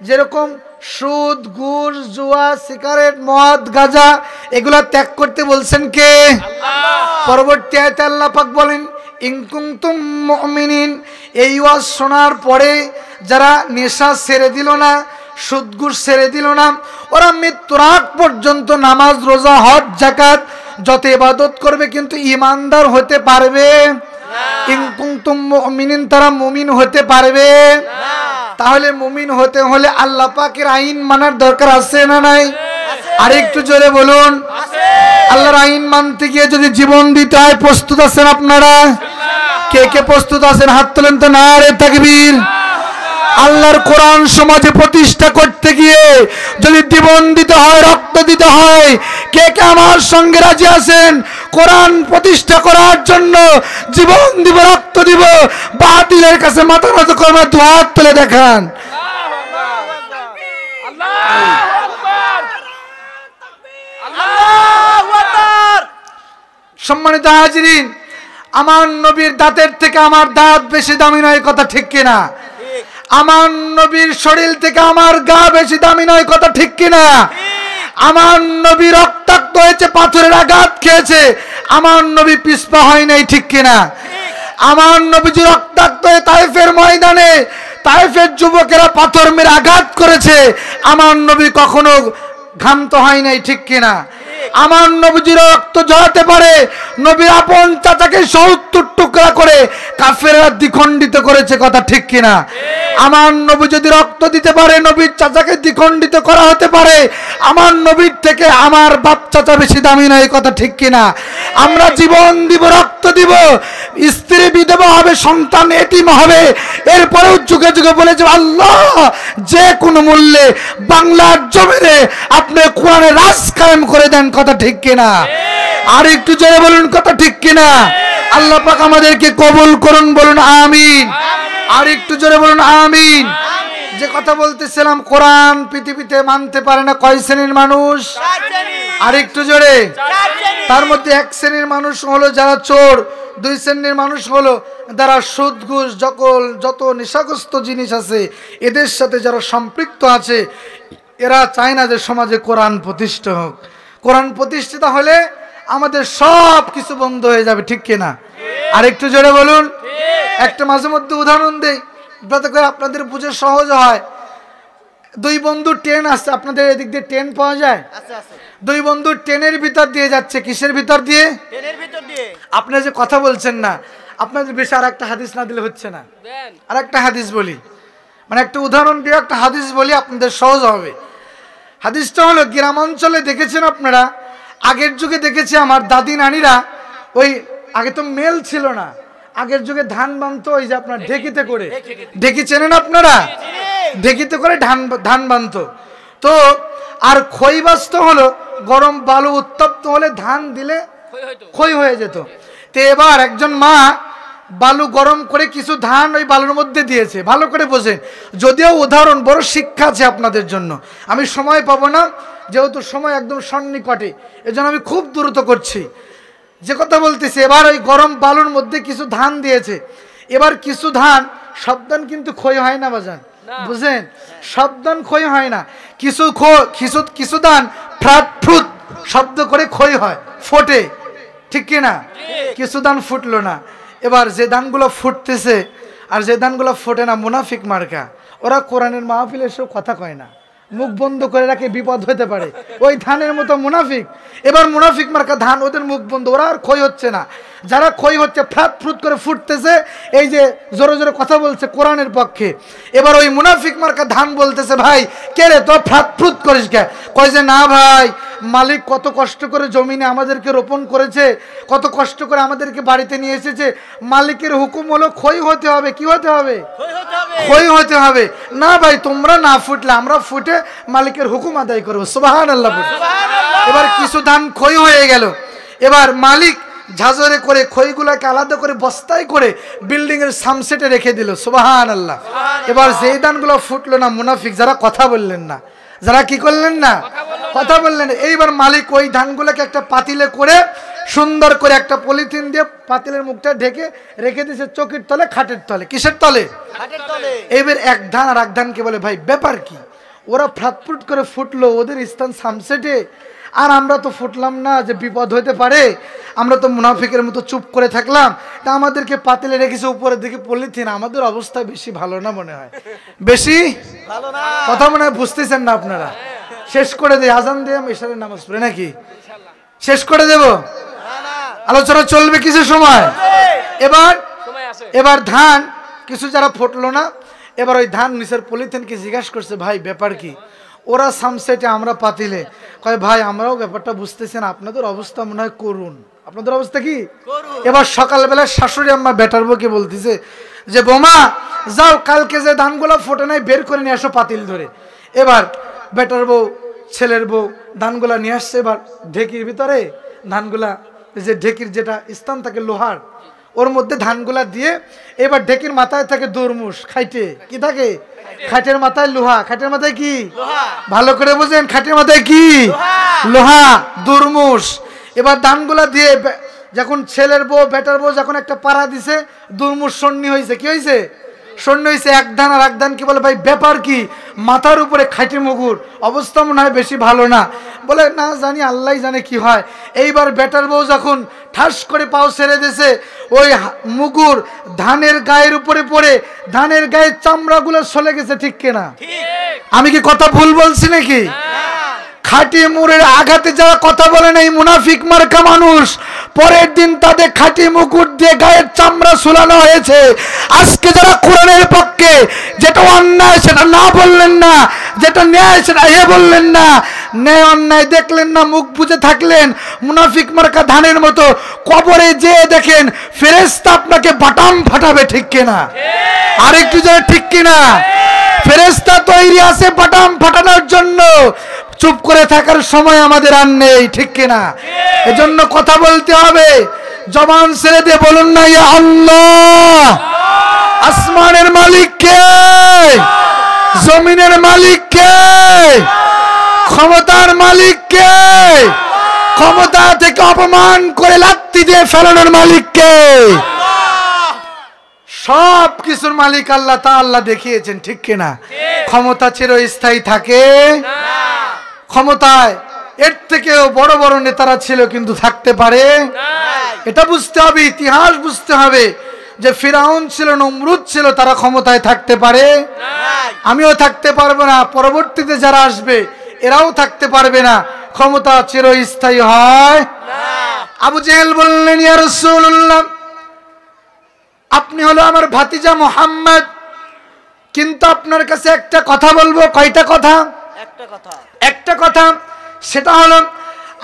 যেরকম সুদ, ঘুষ, জুয়া, সিগারেট, মদ, গাঁজা, এগুলা ত্যাগ করতে বলছেন কে? পরবর্তী আয়াতে আল্লাহ পাক বলেন, ইন কুনতুম মুমিনিন। এই ওয়াজ শোনার পরে যারা নেশা ছেড়ে দিল না, সুদ ঘুষ ছেড়ে দিল না, ওরা মৃত্যুর আগ পর্যন্ত নামাজ, রোজা, হজ, যাকাত যত ইবাদত করবে, কিন্তু ঈমানদার হতে পারবে না। ইন কুনতুম মুমিনিন, তারা মুমিন হতে পারবে না। তাহলে মুমিন হতে হলে আল্লাহ পাকের আইন মানার দরকার আছে না নাই? আরেকটু জোরে বলুন। আল্লাহর আইন মানতে গিয়ে যদি জীবন দিতে হয়, প্রস্তুত আছেন আপনারা? কে কে প্রস্তুত আছেন? হাত তোলেন তো। নারে তাকবীর। আল্লাহর কোরআন সমাজে প্রতিষ্ঠা করতে গিয়ে যদি জীবন দিতে হয়, রক্ত দিতে হয়, কে কে আমার সঙ্গে রাজি আছেন? কোরআন প্রতিষ্ঠা করার জন্য জীবন দিব, রক্ত দিব, বাতিলের কাছে মাথা নত করবে, 2 হাত তুলে দেখান। সম্মানিত হাজিরিন, আমার নবীর দাঁতের থেকে আমার দাঁত বেশি দামি নয়, কথা ঠিক কিনা? আমার নবীর শরীর থেকে আমার গা বেশি দামি নয়, কথা ঠিক কিনা? আমার নবী রক্তাক্ত হয়েছে, পাথরের আঘাত খেয়েছে, আমার নবী পিছপা হয় নাই, ঠিক কিনা? আমার নবীজি রক্তাক্ত হয়ে তায়েফের ময়দানে তায়েফের যুবকেরা পাথর মেরে আঘাত করেছে, আমার নবী কখনো ঘামত হয় নাই, ঠিক কিনা? আমার নবীজির রক্ত ঝরাতে পারে, নবীর আপন চাচাকে 70 টুকরা করে কাফেররা দ্বিখণ্ডিত করেছে, কথা ঠিক কিনা? আমার নবী যদি রক্ত দিতে পারে, নবীর চাচাকে দ্বিখণ্ডিত করা হতে পারে, আমার নবীর থেকে আমার বাপ চাচা বেশি দামি নয়, কথা ঠিক কিনা? আমরা জীবন দিব, রক্ত দিব, স্ত্রী বিধবা হবে, সন্তান এতিম হবে, এরপরেও যুগে যুগে বলে যে আল্লাহ যে কোনো মূল্যে বাংলার জমিনে আপনি কোরআনের রাজ কায়েম করে দেন, কথা ঠিক কিনা? আর একটু জোরে বলুন, কথা ঠিক কিনা? আল্লাহ পাক আমাদেরকে কবুল করুন, বলুন আমিন। আর একটু জোরে বলুন আমিন। যে কথা বলতেছিলাম, কোরআন পৃথিবীতে মানতে পারে না কয় শ্রেণীর মানুষ? আর একটু জোরে। তার মধ্যে এক শ্রেণীর মানুষ হলো যারা চোর, দুই শ্রেণীর মানুষ হলো যারা সুদ ঘুষ যত নেশাগ্রস্ত জিনিস আছে এদের সাথে যারা সম্পৃক্ত আছে। এরা চায় না যে সমাজে কোরআন প্রতিষ্ঠা হোক। কোরআন প্রতিষ্ঠিত হলে আমাদের সব কিছু বন্ধ হয়ে যাবে, ঠিক কিনা? আর একটু জোরে বলুন। একটা মাঝে মধ্যে উদাহরণ দেই যাতে করে আপনাদের বুঝে সহজ হয়। দুই বন্ধু ট্রেন আসছে, আপনাদের এদিক দিয়ে ট্রেন পাওয়া যায়? দুই বন্ধু ট্রেনের ভিতর দিয়ে যাচ্ছে। কিসের ভিতর দিয়ে? আপনি যে কথা বলছেন না, আপনাদের বেশি আর একটা হাদিস না দিলে হচ্ছে না। আর একটা হাদিস বলি, মানে একটা উদাহরণ দিয়ে একটা হাদিস বলি, আপনাদের সহজ হবে। হাদিসটা হলো, গ্রামাঞ্চলে দেখেছেন আপনারা, আগের যুগে দেখেছি আমার দাদি নানিরা, ওই আগে তো মেল ছিল না, আগের যুগে ধান বানতো ওই যে আপনার ঢেকিতে করে। ঢেকি চেনেন আপনারা? ঢেকিতে করে ধান বানতো। তো আর খই বাস্ত হলো, গরম বালু উত্তপ্ত হলে ধান দিলে খই হয়ে যেত। তো এবার একজন মা বালু গরম করে কিছু ধান ওই বালুর মধ্যে দিয়েছে। ভালো করে বোঝেন, যদিও উদাহরণ বড় শিক্ষা আছে আপনাদের জন্য, আমি সময় পাবো না যেহেতু সময় একদম সন্নিকটে, এজন্য আমি খুব দ্রুত করছি। যে কথা বলতেছি, এবার ওই গরম বালুর মধ্যে কিছু ধান দিয়েছে। এবার কিছু ধান, সব ধান কিন্তু ক্ষয় হয় না বাজান, বুঝেন? সব ধান ক্ষয় হয় না, কিছু ধান ফ্রাট ফ্রুট শব্দ করে ক্ষয় হয়, ফোটে, ঠিক কিনা? কিছু ধান ফুটলো না। এবার যে ধানগুলো ফুটতেছে আর যে ধানগুলো ফোটে না, মুনাফিক মার্কা, ওরা কোরআনের মাহফিলে এসব কথা কয় না, মুখ বন্ধ করে রাখে, বিপদ হতে পারে, ওই ধানের মতো মুনাফিক। এবার মুনাফিক মার্কা ধান, ওদের মুখ বন্ধ, ওরা আর ক্ষয় হচ্ছে না। যারা ক্ষয় হচ্ছে ফ্রাট ফ্রুট করে ফুটতেছে, এই যে জোরে জোরে কথা বলছে কোরআনের পক্ষে, এবার ওই মুনাফিক মার্কা ধান বলতেছে, ভাই কে রে তো ফ্রাট ফ্রুট করিস কে? কয় যে না ভাই, মালিক কত কষ্ট করে জমিনে আমাদেরকে রোপণ করেছে, কত কষ্ট করে আমাদেরকে বাড়িতে নিয়ে এসেছে, মালিকের হুকুম হলো ক্ষয় হতে হবে। কি হতে হবে? ক্ষয় হতে হবে। না ভাই, তোমরা না ফুটলে আমরা ফুটে মালিকের হুকুম আদায় করবো। সুবহানাল্লাহ। এবার কিছু ধান ক্ষয় হয়ে গেল। এবার মালিক ঝাঁঝরে করে খইগুলাকে আলাদা করে বস্তায় করে বিল্ডিং এর সামসেটে রেখে দিল। সুবহানাল্লাহ। এবার যেই ধানগুলো ফুটলো না, মুনাফিক যারা কথা বললেন না, যারা কি করলেন না, কথা বললেন, এইবার মালিক ওই ধানগুলোকে একটা পাতিলে করে সুন্দর করে একটা পলিথিন দিয়ে পাতিলের মুখটা ঢেকে রেখে দিয়েছে চকির তলে, খাটের তলে। কিসের তলে? এইবার এক ধান আর এক ধানকে বলে, ভাই ব্যাপার কি? ওরা ফ্রাটফুট করে ফুটলো, ওদের স্থান সামসেটে, আর আমরা তো ফুটলাম না, যে বিপদ হতে পারে, আমরা তো মুনাফিকের মতো চুপ করে থাকলাম, তা আমাদেরকে পাতিলে রেখেছে উপরের দিকে পলিথিন, আমাদের অবস্থা বেশি ভালো না মনে হয়, বেশি ভালো না। কথা মনে হয় বুঝতেছেন না আপনারা? শেষ করে দেয়, আজান দিয়ে আমি ইশারের নামাজ পড়ে নাকি শেষ করে দেব? আলোচনা চলবে কিছু সময়। এবার ধান কিছু যারা ফুটলো না, এবার ওই ধান নিচের পলিথিনকে জিজ্ঞাসা করছে, ভাই ব্যাপার কি? ওরা সামসেটে, আমরা পাতিলে। কয় ভাই আমরাও ব্যাপারটা বুঝতেছেন, আপনাদের অবস্থা মনে হয় করুন। আপনাদের অবস্থা কি? এবার সকালবেলা শাশুড়ি আম্মা বেটার বউকে বলতেছে যে, বোমা যাও, কালকে যে ধানগুলা ফোটে নাই বের করে নিয়ে আসো পাতিল ধরে। এবার বেটার বউ, ছেলের বউ ধানগুলা নিয়ে আসছে। এবার ঢেকির ভিতরে ধানগুলা, যে ঢেকির যেটা স্থান থাকে লোহার, ওর মধ্যে ধানগুলা দিয়ে, এবার ঢেকির মাথায় থাকে দুরমুশ, খাইটে কি থাকে? খাটের মাথায় লোহা। খাটের মাথায় কি? ভালো করে বুঝেন, খাটের মাথায় কি? লোহা, দুরমুশ। এবার ধানগুলা দিয়ে যখন ছেলের বউ, বেটার বউ যখন একটা পাড়া দিছে, দুরমুশ সন্নি হয়েছে। কি হয়েছে? সন্নি হয়েছে। এক ধান আর এক ধান কি বলে, ভাই ব্যাপার কি? মাথার উপরে খাইটে মুগুর, অবস্থা মনে হয় বেশি ভালো না। বলে না জানি, আল্লাহ জানে কি হয়। এইবার বেটার বউ যখন ঠাস করে পাও ছেড়ে দিয়েছে, ওই মুগুর ধানের গায়ের উপরে পড়ে ধানের গায়ের চামড়াগুলো চলে গেছে। ঠিক কিনা? আমি কি কথা ভুল বলছি নাকি? খাঁটি মুড়ের আঘাতে যারা কথা বলে নাই, মুনাফিক মার্কা মানুষ, পরের দিন তাদের খাঁটি মুকুট দিয়ে গায়ের চামড়া ঝুলানো হয়েছে। আজকে যারা কোরআনের পক্ষে, যেটা অন্যায় সেটা না বললেন না, যেটা ন্যায় সেটা বললেন না, ন্যায় অন্যায় দেখলেন না, মুখ বুজে থাকলেন, মুনাফিক মার্কা ধানের মতো, কবরে যেয়ে দেখেন ফেরেশতা আপনাকে বাটাম ফাটাবে। ঠিক কিনা? আরেকটু যারা ঠিক কিনা? ফেরেশতা তৈরি আছে বাটাম ফাটানোর জন্য। চুপ করে থাকার সময় আমাদের আর নেই। ঠিক কিনা? এজন্য কথা বলতে হবে। জবান ছেড়ে দিয়ে বলুন না, ইয়া আল্লাহ আসমানের মালিক কে? জমিনের মালিক কে? ক্ষমতার মালিক কে? ক্ষমতা থেকে অপমান করে লাত্তি দিয়ে ফেলানোর মালিক কে? সব কিছুর মালিক আল্লাহ। তা আল্লাহ দেখিয়েছেন, ঠিক কিনা? ক্ষমতা চিরস্থায়ী থাকে ক্ষমতায় এর থেকেও বড় বড় নেতারা ছিল, কিন্তু থাকতে পারে এটা বুঝতে হবে, ইতিহাস বুঝতে হবে যে ফিরাউন ছিল, নমরুদ ছিল, তারা ক্ষমতায় থাকতে পারে। আমিও থাকতে পারবো না, পরবর্তীতে যারা আসবে এরাও থাকতে পারবে না। ক্ষমতা চিরস্থায়ী হয়। আবু জেহেল বললেন, ইয়া রাসূলুল্লাহ, আপনি হলো আমার ভাতিজা মুহাম্মদ, কিন্তু আপনার কাছে একটা কথা বলবো। কয়টা কথা? একটা কথা। সেটা হলো,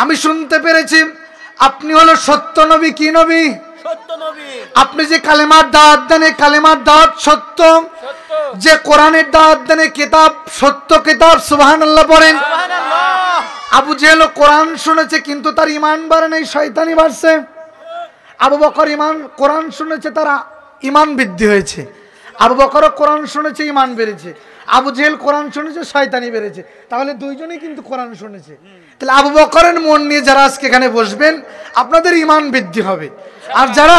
আমি শুনতে পেরেছি আপনি হলো সত্য নবী। কি নবী? সত্য নবী। আপনি যে কালেমার দাওয়াত দেন, কালেমার দাওয়াত সত্য। যে কোরআনের দাওয়াত দেন, কিতাব সত্য কিতাব। সুবহানাল্লাহ পড়েন। আবু জেহেল কোরআন শুনেছে, কিন্তু তার ঈমান বাড়ে নাই, শয়তানি বাড়ছে। আবু বকর কোরআন শুনেছে, তার ঈমান বৃদ্ধি হয়েছে। আবু বকর কোরআন শুনেছে, ঈমান বেড়েছে। আবু জেহেল কোরআন শুনেছে, শয়তানি বেড়েছে। তাহলে দুইজনেই কিন্তু কোরআন শুনেছে। তাহলে আবু বকরের মন নিয়ে যারা আজকে এখানে বসবেন, আপনাদের ঈমান বৃদ্ধি হবে। আর যারা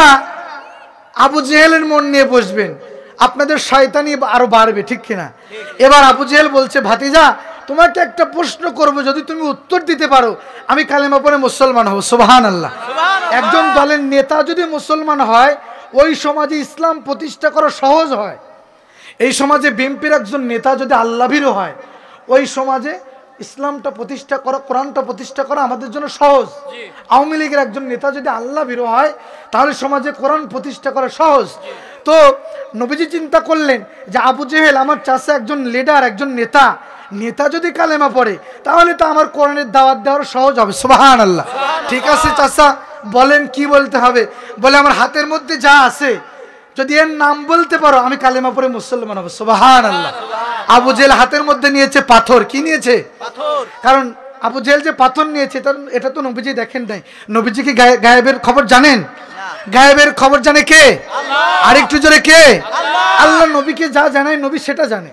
আবু জেহেলের মন নিয়ে বসবেন, আপনাদের শয়তানি আরো বাড়বে, ঠিক কিনা? এবার আবু জেহেল বলছে, ভাতিজা, তোমাকে একটা প্রশ্ন করব, যদি তুমি উত্তর দিতে পারো আমি কালেমা পড়ে মুসলমান হব। সুবহানাল্লাহ। একজন দলের নেতা যদি মুসলমান হয়, ওই সমাজে ইসলাম প্রতিষ্ঠা করা সহজ হয়। এই সমাজে বিএনপির একজন নেতা যদি আল্লাহভীরু হয়, ওই সমাজে ইসলামটা প্রতিষ্ঠা করা, কোরআনটা প্রতিষ্ঠা করা আমাদের জন্য সহজ। আওয়ামী লীগের একজন নেতা যদি আল্লাহভীরু হয়, তাহলে সমাজে কোরআন প্রতিষ্ঠা করা সহজ। তো নবীজি চিন্তা করলেন যে আবু জেহেল আমার চাচা, একজন লিডার, একজন নেতা, নেতা যদি কালেমা পড়ে, তাহলে তো আমার কোরআনের দাওয়াত দেওয়ার সহজ হবে। সুবহানাল্লাহ। ঠিক আছে চাচা, বলেন কি বলতে হবে? বলে, আমার হাতের মধ্যে যা আছে যদি এর নাম বলতে পারো আমি কালেমা পড়ে মুসলমান হব। সুবহানাল্লাহ। আবু জেহেল হাতের মধ্যে নিয়েছে পাথর। কি নিয়েছে? পাথর। কারণ আবু জেহেল যে পাথর নিয়েছে, এটা তো নবীজি দেখেন নাই। নবীজি কি গায়েবের খবর জানেন? গায়েবের খবর জানে কে? আল্লাহ। আরেকটু জোরে কে? আল্লাহ। আল্লাহ নবীকে যা জানায়, নবী সেটা জানে।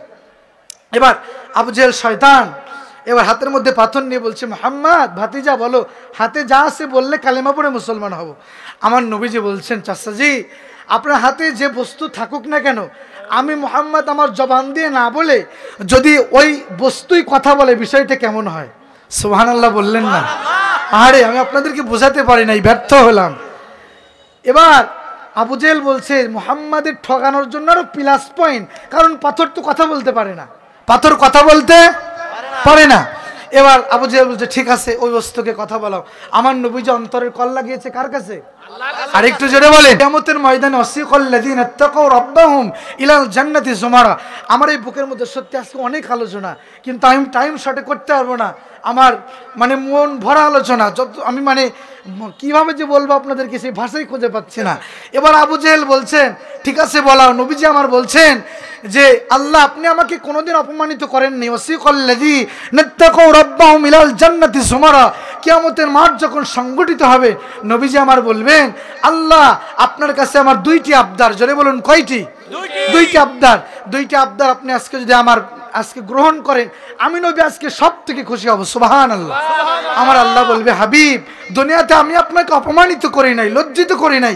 এবার আবু জেহেল শয়তান এবার হাতের মধ্যে পাথর নিয়ে বলছে, মুহাম্মদ ভাতিজা বলো, হাতে যা আছে বললে কালেমা পড়ে মুসলমান হব। আমার নবীজি বলছেন, চাচাজি, আপনার হাতে যে বস্তু থাকুক না কেন, আমি মুহাম্মদ আমার জবান দিয়ে না বলে যদি ওই বস্তুই কথা বলে, বিষয়টা কেমন হয়? সুবহানাল্লাহ বললেন না? আরে আমি আপনাদেরকে বোঝাতে পারি নাই, ব্যর্থ হলাম। এবার আবু জেহেল বলছে, মুহাম্মাদের ঠকানোর জন্য আরো প্লাস পয়েন্ট, কারণ পাথর তো কথা বলতে পারে না, পাথর কথা বলতে পারে না। এবার আবু জেহেল বলছে, ঠিক আছে, ওই বস্তুকে কথা বলাও। আমার নবী যে অন্তরের কল লাগিয়েছে কার কাছে? আর একটু জোরে বলেন। কিয়ামতের ময়দানে ওয়াসিকাল্লাযীনা তাকাউ রাব্বাহুম ইলাল জান্নাতি যুমারা। আমার এই বুকের মধ্যে সত্যি আজকে অনেক আলোচনা, কিন্তু আমি টাইম শর্টে করতে পারবো না। আমার মানে মন ভরা আলোচনা, যত আমি মানে কিভাবে যে বলবো আপনাদেরকে সেই ভাষাই খুঁজে পাচ্ছি না। এবার আবু জেহেল বলছেন, ঠিক আছে বলাও। নবীজি আমার বলছেন যে আল্লাহ আপনি আমাকে কোনোদিন অপমানিত করেননি। ওয়াসিকাল্লাযীনা তাকাউ রাব্বাহুম ইলাল জান্নাতি যুমারা। কিয়ামতের মাঠ যখন সংগঠিত হবে, নবীজি আমার বলবেন, আল্লাহ আপনার কাছে আমার দুইটি আবদার। জোরে বলুন, কয়টি? দুইটি আবদার। দুইটি আবদার আপনি আজকে যদি আমার আজকে গ্রহণ করেন, আমি নবী আজকে সব থেকে খুশি হব। সুবহানাল্লাহ। আমার আল্লাহ বলবে, হাবিব, দুনিয়াতে আমি আপনাকে অপমানিত করি নাই, লজ্জিত করি নাই,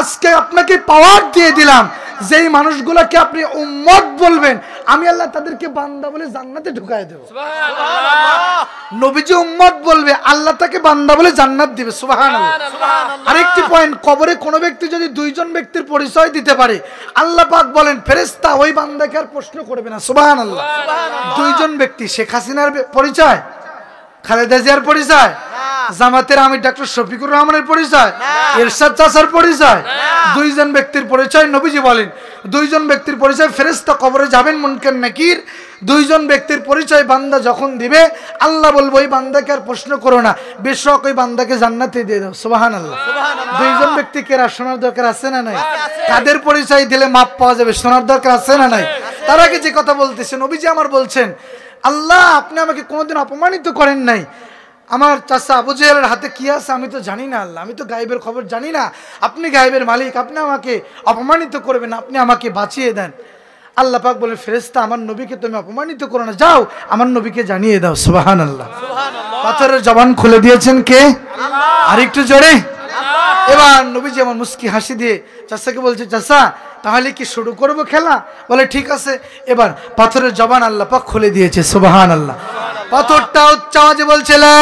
আজকে আপনাকে পাওয়ার দিয়ে দিলাম। যেই মানুষগুলোকে আপনি উম্মত বলবেন, আমি আল্লাহ তাদেরকে বান্দা বলে জান্নাতে ঢুকায় দেব। নবীজি উম্মত বলবে, আল্লাহ তাকে বান্দা বলে জান্নাত দিবে। সুবহানাল্লাহ। আরেকটি পয়েন্ট, কবরে কোনো ব্যক্তি যদি দুইজন ব্যক্তির পরিচয় দিতে পারে, আল্লাহ পাক বলেন ফেরেশতা ওই বান্দাকে আর প্রশ্ন করবে না। সুবহানাল্লাহ। দুইজন ব্যক্তি, শেখ হাসিনার পরিচয়, খালেদা জিয়ার পরিচয়, জামাতের আমির ডক্টর শফিকুর রহমানের পরিচয়, এরশাদ চাচার পরিচয়, দুইজন ব্যক্তির পরিচয় নবীজি বলেন। দুইজন ব্যক্তির পরিচয় ফেরেশতা কবরে যাবেন মুনকার নাকির, দুইজন ব্যক্তির পরিচয় বান্দা যখন দিবে, আল্লাহ বলবো ওই বান্দাকে আর প্রশ্ন করো না, বেশক ওই বান্দাকে জান্নাতে দিয়ে দাও। সুবহানাল্লাহ। দুইজন ব্যক্তিকে আর শোনার দরকার আছে না নাই? কাদের পরিচয় দিলে মাপ পাওয়া যাবে, শোনার দরকার আছে না নাই? তার আগে যে কথা বলতেছে, নবীজি আমার বলছেন, আল্লাহ আপনি আমাকে কোনোদিন অপমানিত করেন নাই, আমার চাচা আবু জেহেলের হাতে কি আছে আমি তো জানি না আল্লাহ, আমি তো গায়েবের খবর জানি না, আপনি গায়েবের মালিক, আপনি আমাকে অপমানিত করবেন, আপনি আমাকে বাঁচিয়ে দেন। আল্লাহ পাক বলে, ফেরেশতা আমার নবীকে তুমি অপমানিত করো না, যাও আমার নবীকে জানিয়ে দাও। সুবহানাল্লাহ। পাথরের জবান খুলে দিয়েছেন কে? আর একটু জোরে। এবার নবীজি আমার মুস্কি হাসি দিয়ে চাচাকে বলছে, চাচা তাহলে কি শুরু করব খেলা? বলে ঠিক আছে। এবার পাথরের জবান আল্লাহ পাক খুলে দিয়েছে। সুবহানাল্লাহ। পাথরটা উচ্চ আওয়াজে বলছে, লা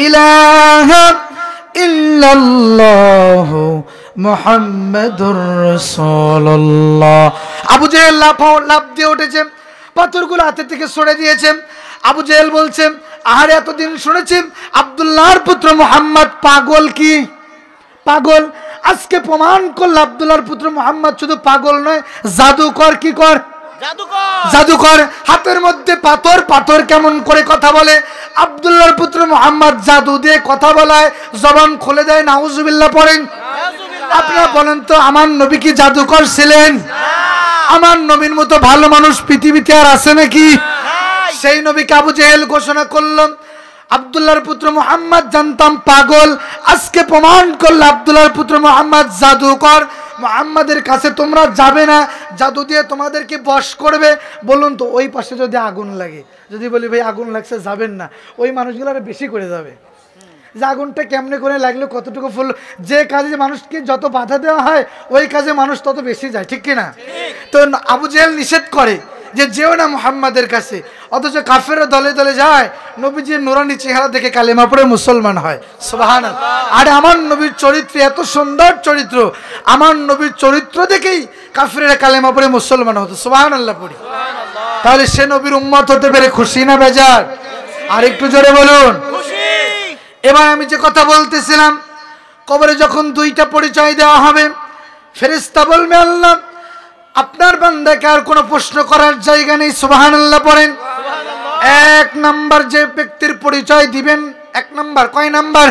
ইলাহা ইল্লাল্লাহু মুহাম্মাদুর রাসূলুল্লাহ। আবু জেহেল লাফ দিয়ে উঠেছে, পাথরগুলো হাতে থেকে সরে দিয়েছে। আবু জেহেল বলছে, আরে এতদিন শুনেছি আব্দুল্লাহর পুত্র মুহাম্মদ পাগল। কি পাগল? আজকে প্রমাণ করল আব্দুল্লাহর পুত্র মুহাম্মদ শুধু পাগল নয়, জাদুকর। কি কর? জাদুকর। হাতের মধ্যে পাথর, পাথর কেমন করে কথা বলে? আব্দুল্লাহর পুত্র মুহাম্মদ জাদু দিয়ে কথা বলায়, জবান খুলে দেয়। নাউজুবিল্লাহ পড়েন। আপনারা বলেন তো, আমার নবী কি জাদুকর ছিলেন? আমার নবীর মতো ভালো মানুষ পৃথিবীতে আর আছে নাকি? সেই নবীকে আবু জেহেল ঘোষণা করল, আব্দুল্লাহর পুত্র মুহাম্মদ জানতাম পাগল, আজকে প্রমাণ করল আব্দুল্লাহর পুত্র মুহাম্মদ জাদুকর। মুহাম্মাদের কাছে তোমরা যাবে না, জাদু দিয়ে তোমাদেরকে বশ করবে। বলুন তো, ওই পাশে যদি আগুন লাগে, যদি বলি ভাই আগুন লাগছে যাবেন না, ওই মানুষগুলো আরো বেশি করে যাবে। যে আগুনটা কেমনে করে লাগলো, কতটুকু ফুল, যে কাজে মানুষকে যত বাধা দেওয়া হয় ওই কাজে মানুষ তত বেশি যায়, ঠিক কিনা? তো আবু জেহেল নিষেধ করে যে যেও না মুহাম্মাদের কাছে, অথচ কাফেররা দলে দলে যায়। নবীজির নুরানি চেহারা দেখে কালেমা পড়ে মুসলমান হয়। সুবহানাল্লাহ। আরে আমার নবীর চরিত্র এত সুন্দর চরিত্র, আমার নবীর চরিত্র দেখেই কাফেররা কালেমা পড়ে মুসলমান হতো। সুবহানাল্লাহ পড়ি। তাহলে সে নবীর উম্মত হতে পেরে খুশি না বেজার? আর একটু জোরে বলুন। এবার আমি যে কথা বলতেছিলাম, কবরে যখন দুইটা পরিচয় দেওয়া হবে, ফেরেশতা বলবে, আল্লাহ আপনার বান্দাকে আর কোনো প্রশ্ন করার জায়গা নেই। সুবহানাল্লাহ পড়েন। এক নাম্বার যে ব্যক্তির পরিচয় দিবেন, এক নাম্বার, কয় নাম্বার?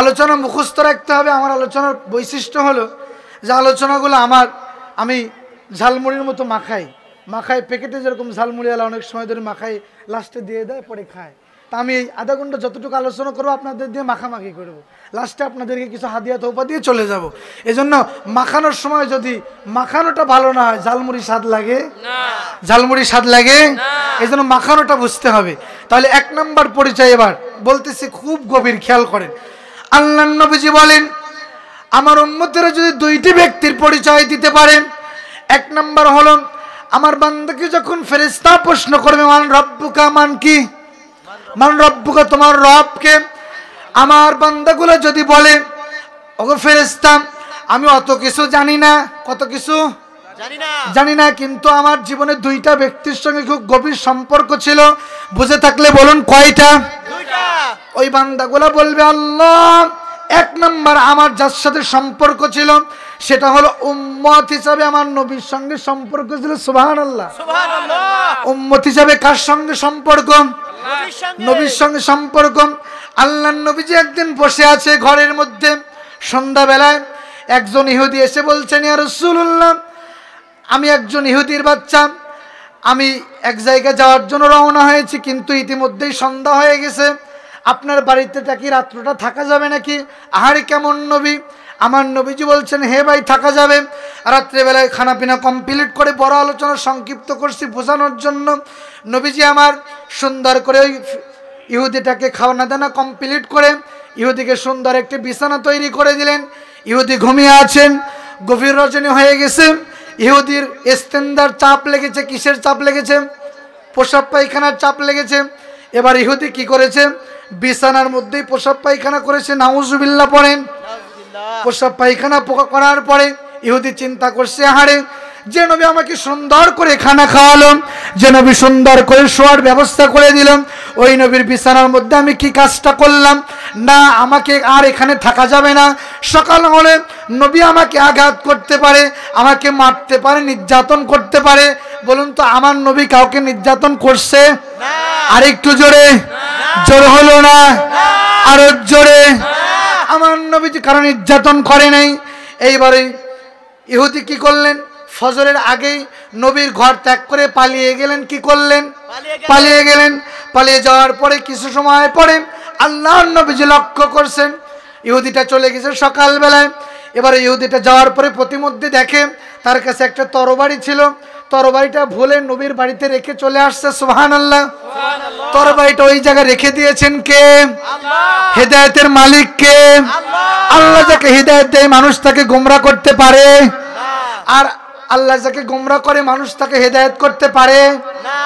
আলোচনা মুখস্থ রাখতে হবে। আমার আলোচনার বৈশিষ্ট্য হলো যে আলোচনাগুলো আমি ঝালমুড়ির মতো মাখাই প্যাকেটে যেরকম ঝালমুড়িওয়ালা অনেক সময় ধরে মাখাই, লাস্টে দিয়ে দেয়, পরে খায়। তা আমি এই আধা ঘন্টা যতটুকু আলোচনা করবো আপনাদের দিয়ে মাখামাখি করবো, লাস্টে আপনাদেরকে কিছু হাদিয়া তোপা দিয়ে চলে যাব। এজন্য মাখানোর সময় যদি মাখানোটা ভালো না হয়, ঝালমুড়ি স্বাদ লাগে না, ঝালমুড়ি স্বাদ লাগে না, এজন্য মাখানোটা বুঝতে হবে। তাহলে এক নাম্বার পরিচয় এবার বলতেছি, খুব গভীর খেয়াল করেন। আল্লাহর নবীজি বলেন, আমার উম্মতেরা যদি দুইটি ব্যক্তির পরিচয় দিতে পারে, এক নাম্বার হলো আমার বান্দাকে যখন ফেরেশতা প্রশ্ন করবে, মান রব্বুকা, মান কি? মান রব্বুকা, তোমার রবকে? আমার বান্দাগুলো যদি বলে, ওগো ফেরেশতা আমি অত কিছু জানি না, কত কিছু জানি না, কিন্তু আমার জীবনে দুইটা ব্যক্তির সঙ্গে খুব গভীর সম্পর্ক ছিল, বুঝে থাকলে বলুন কয়টা? দুইটা। ওই বান্দাগুলো বলবে, আল্লাহ এক নাম্বার আমার যার সাথে সম্পর্ক ছিল সেটা হলো উম্মত হিসাবে আমার নবীর সঙ্গে সম্পর্ক ছিল। সুবহানাল্লাহ। উম্মত হিসাবে কার সঙ্গে সম্পর্ক? নবীর সঙ্গে সম্পর্ক। আল্লাহর নবীজি একদিন বসে আছে ঘরের মধ্যে, সন্ধ্যাবেলায় একজন ইহুদি এসে বলছেন, ইয়া রাসূলুল্লাহ আমি একজন ইহুদির বাচ্চা, আমি এক জায়গায় যাওয়ার জন্য রওনা হয়েছি, কিন্তু ইতিমধ্যেই সন্ধ্যা হয়ে গেছে, আপনার বাড়িতে কি রাত্রটা থাকা যাবে নাকি? আহারে কেমন নবী! আমার নবীজি বলছেন, হে ভাই থাকা যাবে। রাত্রেবেলায় খানাপিনা কমপ্লিট করে বড় আলোচনা সংক্ষিপ্ত করছি বোঝানোর জন্য। নবীজি আমার সুন্দর করে ওই ইহুদিটাকে খাওয়ানা দানা কমপ্লিট করে ইহুদিকে সুন্দর একটি বিছানা তৈরি করে দিলেন। ইহুদি ঘুমিয়ে আছেন, গভীর রজনী হয়ে গেছে। ইহুদির ইস্তেন্দার চাপ লেগেছে। কিসের চাপ লেগেছে? প্রসাব পায়খানার চাপ লেগেছে। এবার ইহুদি কি করেছে? বিছানার মধ্যেই প্রসাব পায়খানা করেছে। নাউজুবিল্লাহ পড়েন। প্রসাব পায়খানা করার পরে ইহুদি চিন্তা করছে, আহারে যে নবী আমাকে সুন্দর করে খানা খাওয়ালাম, যে নবী সুন্দর করে শোয়ার ব্যবস্থা করে দিলাম, ওই নবীর বিছানার মধ্যে আমি কি কাজটা করলাম? না, আমাকে আর এখানে থাকা যাবে না। সকাল হলে নবী আমাকে আঘাত করতে পারে, আমাকে মারতে পারে, নির্যাতন করতে পারে। বলুন তো, আমার নবী কাউকে নির্যাতন করছে? আর একটু জোরে, জোর হলো না, আরো জোরে। আমার নবী কারণ নির্যাতন করে নাই। এইবারে ইহুদি কি করলেন? ফজরের আগেই নবীর ঘর ত্যাগ করে পালিয়ে গেলেন। কি করলেন? পালিয়ে গেলেন। পালিয়ে যাওয়ার পরে কিছু সময় পরে আল্লাহর নবীজি লক্ষ্য করছেন ইহুদিটা চলে গেছে সকালবেলায়। এবারে ইহুদিটা যাওয়ার পরে প্রতিমধ্যে দেখে তার কাছে একটা তরবারি ছিল, তরবারিটা ভুলে নবীর বাড়িতে রেখে চলে আসছে। সুবহানাল্লাহ। তরবারিটা ওই জায়গায় রেখে দিয়েছেন কে? হেদায়েতের মালিক কে? আল্লাহ যাকে হেদায়েত দেয় মানুষ তাকে গোমরাহ করতে পারে? আর আল্লাহ যাকে গোমরাহ করে মানুষ তাকে হেদায়েত করতে পারে না।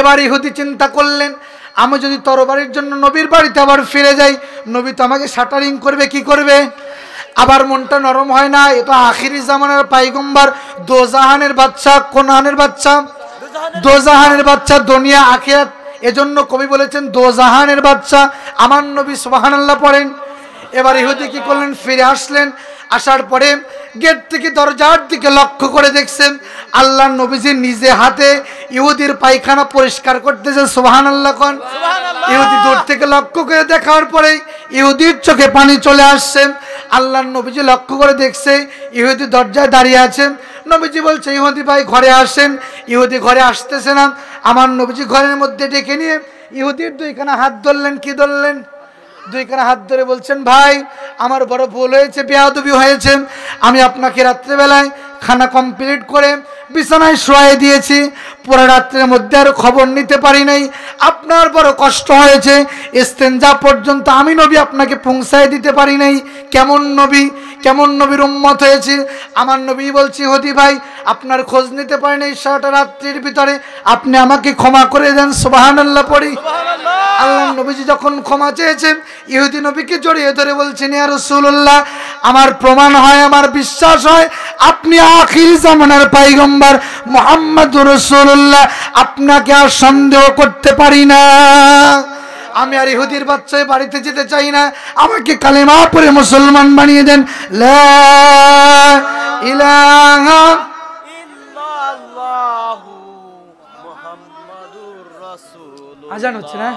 এবার ইহুদি চিন্তা করলেন আমি যদি তরবারির জন্য নবীর বাড়িতে আবার ফিরে যাই, নবী তো আমাকে শাটারিং করবে। কি করবে? আবার মনটা নরম হয় না, এটা আখিরি জামানার পাইগম্বর, দোজাহানের বাচ্চা। কোনানের বাচ্চা? দোজাহানের বাচ্চা, দুনিয়া আখিরাত। এজন্য কবি বলেছেন দোজাহানের বাচ্চা আমার নবী। সুবহানাল্লাহ পড়েন। এবার ইহুদি কি করলেন? ফিরে আসলেন। আসার পরে গেট থেকে দরজার দিকে লক্ষ্য করে দেখছেন আল্লাহর নবীজি নিজে হাতে ইহুদির পায়খানা পরিষ্কার করতেছে। সুবহানাল্লাহ কোন। ইহুদি দূর থেকে লক্ষ্য করে দেখার পরে ইহুদির চোখে পানি চলে আসছে। আল্লাহর নবীজি লক্ষ্য করে দেখছে ইহুদি দরজায় দাঁড়িয়ে আছে। নবীজি বলছে ইহুদি ভাই ঘরে আসেন। ইহুদি ঘরে আসতেছে না। আমার নবীজি ঘরের মধ্যে ডেকে নিয়ে ইহুদির দুইখানা হাত ধরলেন। কি ধরলেন? দুইখানা হাত ধরে বলছেন ভাই আমার বড় ভুল হয়েছে, বেয়াদবি হয়েছে। আমি আপনাকে রাত্রেবেলায় খানা কমপ্লিট করে বিছানায় শোয়াই দিয়েছি, পুরো রাত্রের মধ্যে আর খবর নিতে পারি নাই। আপনার বড় কষ্ট হয়েছে, ইস্তেঞ্জা পর্যন্ত আমি নবী আপনাকে পৌঁছায় দিতে পারি নাই। কেমন নবী, কেমন নবীর উম্মত হয়েছে। আমার নবী বলছি ইহুদি ভাই আপনার খোঁজ নিতে পারি নাই সারাটা রাত্রির ভিতরে, আপনি আমাকে ক্ষমা করে দেন। সুবহানাল্লাহ পড়ি। আল্লাহ নবীজি যখন ক্ষমা চেয়েছেন ইহুদি নবীকে জড়িয়ে ধরে বলছেন ইয়া রাসূলুল্লাহ আমার প্রমাণ হয়, আমার বিশ্বাস হয় আপনি আখির জামানার পয়গম্বর মুহাম্মদুর রাসূলুল্লাহ, আপনাকে আর সন্দেহ করতে পারি না। আমি আর ইহুদির বাচ্চায় বাড়িতে যেতে চাই না, আমাকে কালেমা পড়ে মুসলমান বানিয়ে দেন। লা ইলাহা ইল্লাল্লাহু মুহাম্মাদুর রাসূলুল্লাহ। আজান হচ্ছে না?